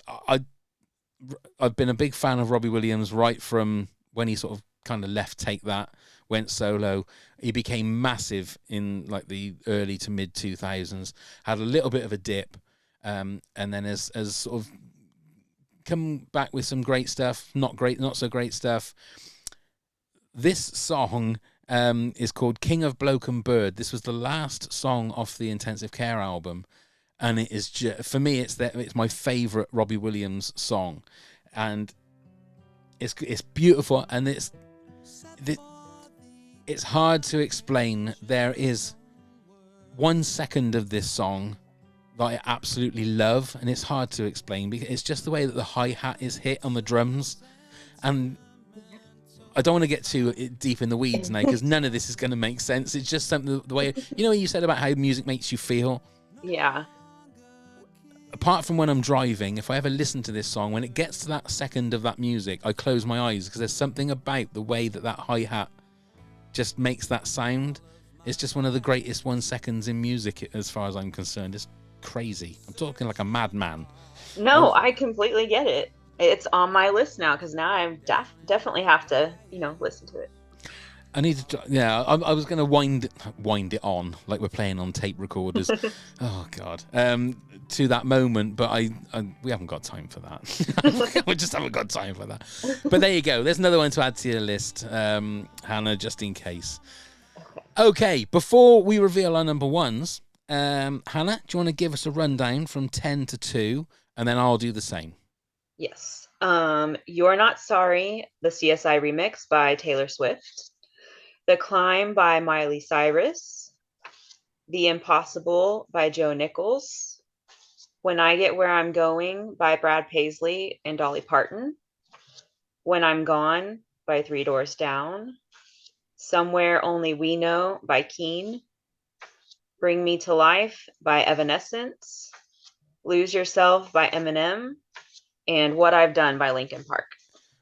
I've been a big fan of Robbie Williams right from when he sort of kind of left Take That, went solo. He became massive in like the early to mid 2000s, had a little bit of a dip, and then has sort of come back with some great stuff, not so great stuff. This song is called King of Bloke and Bird. This was the last song off the Intensive Care album. And it is for me, it's my favourite Robbie Williams song. and it's beautiful, and it's hard to explain. There is 1 second of this song that I absolutely love, and it's hard to explain because it's just the way that the hi-hat is hit on the drums. And I don't want to get too deep in the weeds now because none of this is going to make sense. It's just something, the way, you said about how music makes you feel. Yeah. Apart from when I'm driving, if I ever listen to this song, when it gets to that second of that music, I close my eyes because there's something about the way that hi-hat just makes that sound. It's just one of the greatest 1 seconds in music as far as I'm concerned. It's crazy. I'm talking like a madman. No, I completely get it. It's on my list now because now I definitely have to, listen to it. I need to. Yeah, I was going to wind it on like we're playing on tape recorders. Oh God, to that moment, but we haven't got time for that. We just haven't got time for that. But there you go. There's another one to add to your list, Hannah, just in case. Okay, before we reveal our number ones, Hannah, do you want to give us a rundown from 10 to 2, and then I'll do the same. Yes. You're Not Sorry, the CSI remix by Taylor Swift. The Climb by Miley Cyrus. The Impossible by Joe Nichols. When I Get Where I'm Going by Brad Paisley and Dolly Parton. When I'm Gone by Three Doors Down. Somewhere Only We Know by Keane. Bring Me to Life by Evanescence. Lose Yourself by Eminem. And What I've Done by Linkin Park.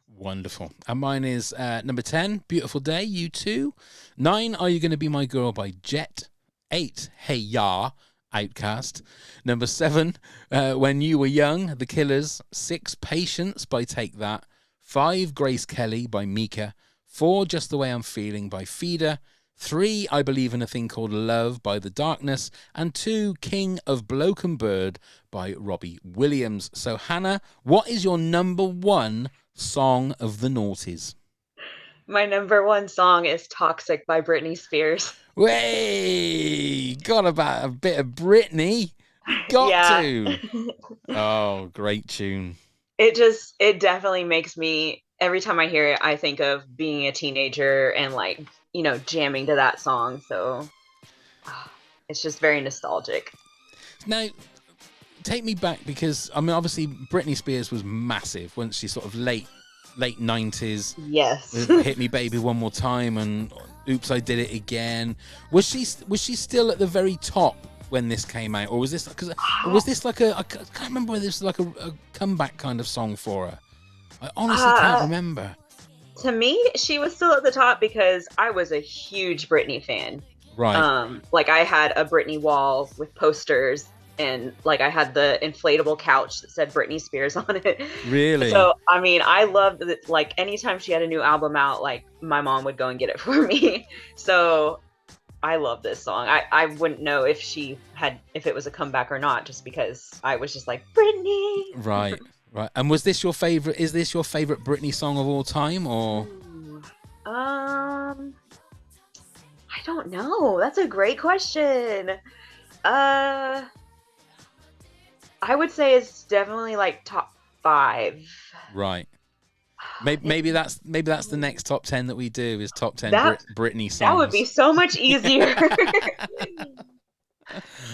Wonderful. And mine is number 10, Beautiful Day, U2. 9, Are You Gonna Be My Girl by Jet. 8, Hey Ya, Outcast. Number 7, When You Were Young, The Killers. 6, Patience by Take That. 5, Grace Kelly by Mika. 4, Just the Way I'm Feeling by Feeder. 3, I Believe in a Thing Called Love by The Darkness. And 2, King of Bloke and Bird by Robbie Williams. So, Hannah, what is your number 1 song of the noughties? My number 1 song is Toxic by Britney Spears. Way! Got about a bit of Britney. Got to. Oh, great tune. It definitely makes me, every time I hear it, I think of being a teenager and jamming to that song. So it's just very nostalgic. Now, take me back because, obviously Britney Spears was massive once she sort of late 90s. Yes. Hit Me Baby One More Time and Oops, I Did It Again. Was she still at the very top when this came out, or was this like I can't remember whether this was like a comeback kind of song for her. I honestly can't remember. To me, she was still at the top because I was a huge Britney fan. Right. I had a Britney wall with posters, and I had the inflatable couch that said Britney Spears on it. Really? So, I loved it. Anytime she had a new album out, my mom would go and get it for me. So I love this song. I wouldn't know if it was a comeback or not, just because I was just like, Britney. Right. And is this your favorite Britney song of all time, or? I don't know. That's a great question. I would say it's definitely top 5. Right. Maybe that's the next top 10 that we do is top 10 Britney songs. That would be so much easier.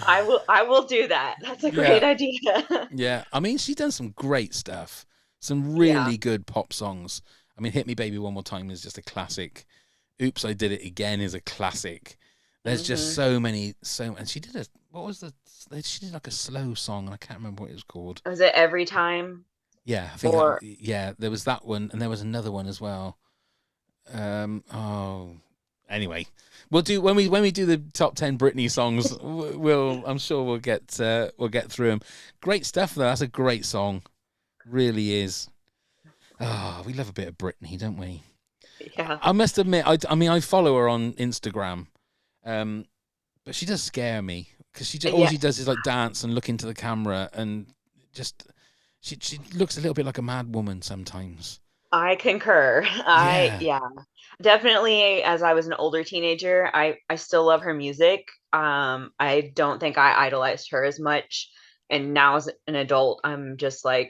I will do that. That's a great idea. Yeah. She's done some great stuff. Some really good pop songs. Hit Me Baby One More Time is just a classic. Oops, I Did It Again is a classic. There's just so many. And she did she did like a slow song, and I can't remember what it was called. Was it Every Time? Yeah, I think there was that one, and there was another one as well. Anyway, we'll do when we do the top 10 Britney songs. I'm sure we'll get through them. Great stuff though. That's a great song, really is. We love a bit of Britney, don't we? Yeah. I must admit, I follow her on Instagram, but she does scare me because all she does is dance and look into the camera and just. She looks a little bit like a mad woman sometimes. I concur. Definitely. As I was an older teenager, I still love her music. I don't think I idolized her as much. And now as an adult, I'm just I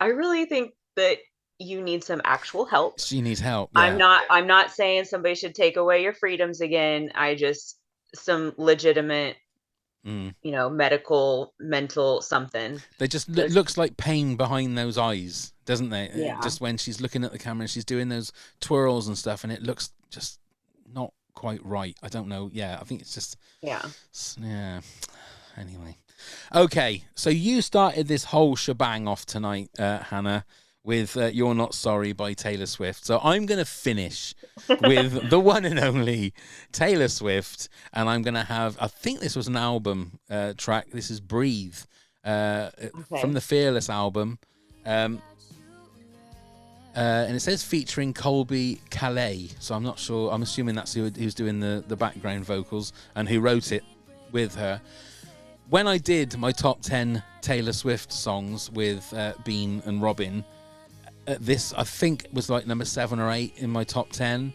really think that you need some actual help. She needs help. Yeah. I'm not saying somebody should take away your freedoms again. I just some legitimate, medical, mental something. They just looks like pain behind those eyes, doesn't they? Yeah. Just when she's looking at the camera and she's doing those twirls and stuff, and it looks just not quite right. I don't know. Yeah, I think it's just. Yeah. Yeah. Anyway. Okay, so you started this whole shebang off tonight, Hannah, with You're Not Sorry by Taylor Swift. So I'm going to finish with the one and only Taylor Swift, and I'm going to have, I think this was an album track. This is Breathe from the Fearless album. And it says featuring Colby Calais. So I'm not sure. I'm assuming that's who's doing the background vocals and who wrote it with her. When I did my top 10 Taylor Swift songs with Bean and Robin, this I think was like number 7 or 8 in my top 10.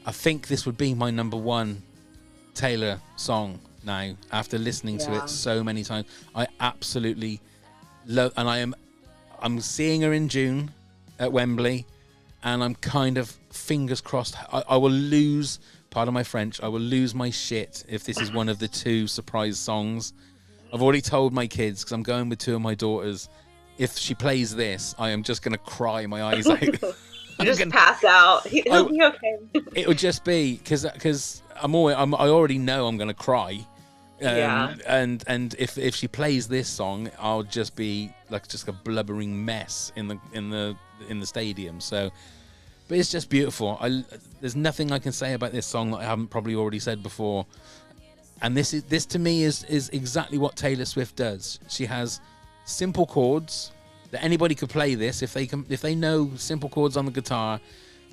I think this would be my number 1 Taylor song now after listening to it so many times. I absolutely love, and I'm seeing her in June at Wembley, and I'm kind of fingers crossed I will lose, pardon my French, I will lose my shit if this is one of the 2 surprise songs. I've already told my kids, because I'm going with 2 of my daughters, if she plays this, I am just going to cry my eyes out. Just pass out. It'll be okay. It would just be, because I already know I'm going to cry. And if she plays this song, I'll just be like just a blubbering mess in the stadium. So, but it's just beautiful. There's nothing I can say about this song that I haven't probably already said before. And this to me is exactly what Taylor Swift does. She has simple chords that anybody could play this. If they know simple chords on the guitar,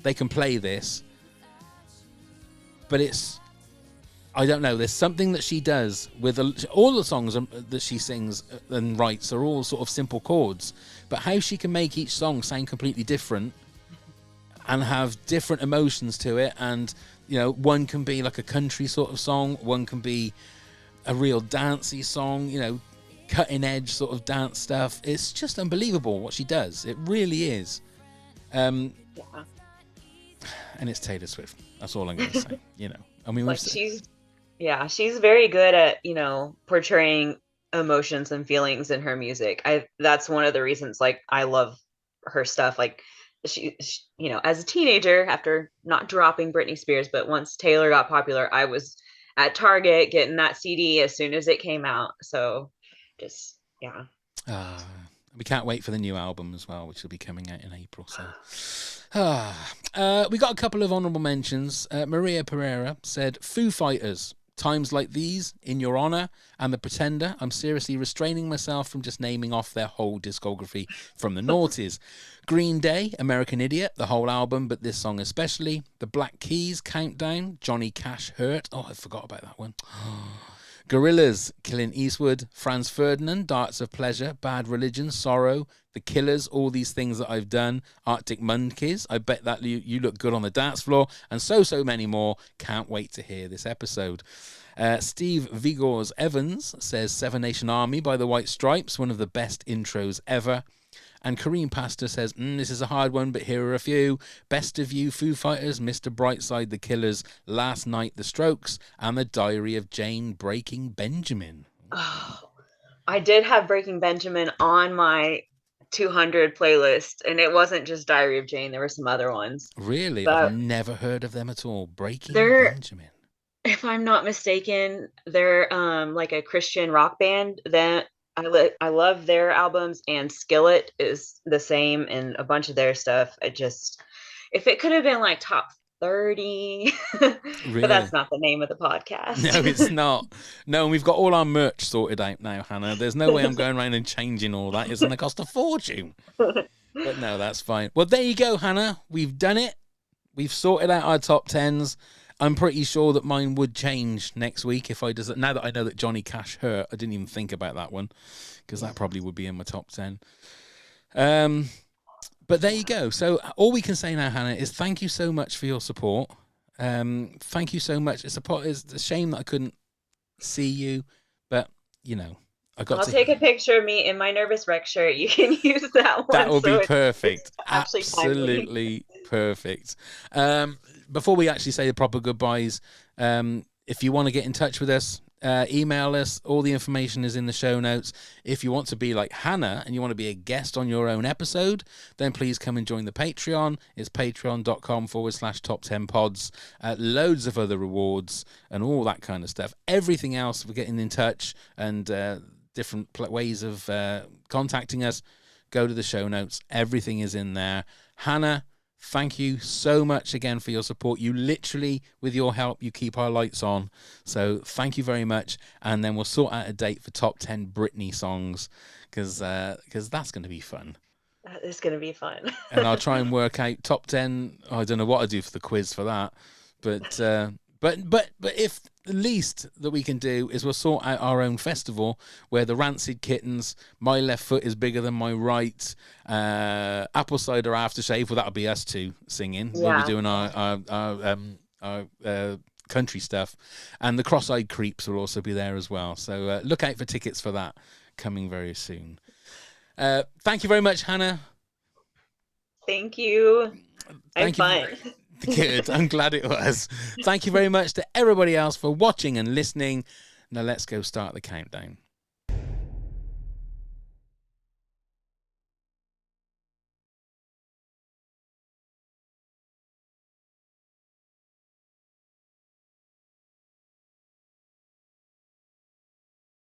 they can play this. But I don't know. There's something that she does with all the songs that she sings and writes are all sort of simple chords. But how she can make each song sound completely different and have different emotions to it, and one can be like a country sort of song, one can be a real dancey song, cutting edge sort of dance stuff. It's just unbelievable what she does. It really is. And it's Taylor Swift. That's all I'm going to say. I mean, she's very good at portraying emotions and feelings in her music. That's one of the reasons I love her stuff. Like she as a teenager, after not dropping Britney Spears, but once Taylor got popular, I was at Target getting that CD as soon as it came out. So just we can't wait for the new album as well, which will be coming out in April. So we got a couple of honorable mentions. Maria Pereira said Foo Fighters, Times Like These, In Your Honor, and The Pretender. I'm seriously restraining myself from just naming off their whole discography from the noughties. Green Day, American Idiot, the whole album, but this song especially. The Black Keys, Countdown. Johnny Cash, Hurt. Oh, I forgot about that one. Gorillaz, Clint Eastwood. Franz Ferdinand, Darts of Pleasure. Bad Religion, Sorrow. The Killers, All These Things That I've Done. Arctic Monkeys, I Bet That You Look Good on the Dance Floor. And so many more. Can't wait to hear this episode. Steve Vigors Evans says Seven Nation Army by the White Stripes, one of the best intros ever. And Kareem Pastor says, this is a hard one, but here are a few. Best of You, Foo Fighters, Mr. Brightside, The Killers, Last Night, The Strokes, and The Diary of Jane, Breaking Benjamin. Oh, I did have Breaking Benjamin on my 200 playlist, and it wasn't just Diary of Jane. There were some other ones. Really? I've never heard of them at all. Breaking Benjamin. If I'm not mistaken, they're like a Christian rock band. That I love their albums, and Skillet is the same, and a bunch of their stuff. If it could have been like top 30, Really? But that's not the name of the podcast. No, it's not. No, and we've got all our merch sorted out now, Hannah. There's no way I'm going around and changing all that. It's going to cost a fortune. But no, that's fine. Well, there you go, Hannah. We've done it. We've sorted out our top 10s. I'm pretty sure that mine would change next week if I does it. Now that I know that Johnny Cash Hurt, I didn't even think about that one because that probably would be in my top 10. But there you go. So all we can say now, Hannah, is thank you so much for your support. Thank you so much. It's a shame that I couldn't see you, but I'll take a picture of me in my Nervous Wreck shirt. You can use that one. That will be perfect. It's actually Absolutely perfect. Before we actually say the proper goodbyes, if you want to get in touch with us, email us. All the information is in the show notes. If you want to be like Hannah and you want to be a guest on your own episode, then please come and join the Patreon. It's patreon.com/top10pods. Loads of other rewards and all that kind of stuff. Everything else for getting in touch and different ways of contacting us, go to the show notes. Everything is in there. Hannah, thank you so much again for your support. You literally, with your help, you keep our lights on. So thank you very much. And then we'll sort out a date for top 10 Britney songs because that's going to be fun. That is going to be fun. And I'll try and work out top 10. I don't know what I do for the quiz for that, but if the least that we can do is we'll sort out our own festival where the Rancid Kittens, My Left Foot is Bigger Than My Right, Apple Cider Aftershave, well, that'll be us two singing. Yeah. We'll be doing our country stuff, and the Cross-Eyed Creeps will also be there as well. So look out for tickets for that coming very soon. Thank you very much, Hannah. Thank you. I'm fine. Good. I'm glad it was. Thank you very much to everybody else for watching and listening. Now let's go start the countdown.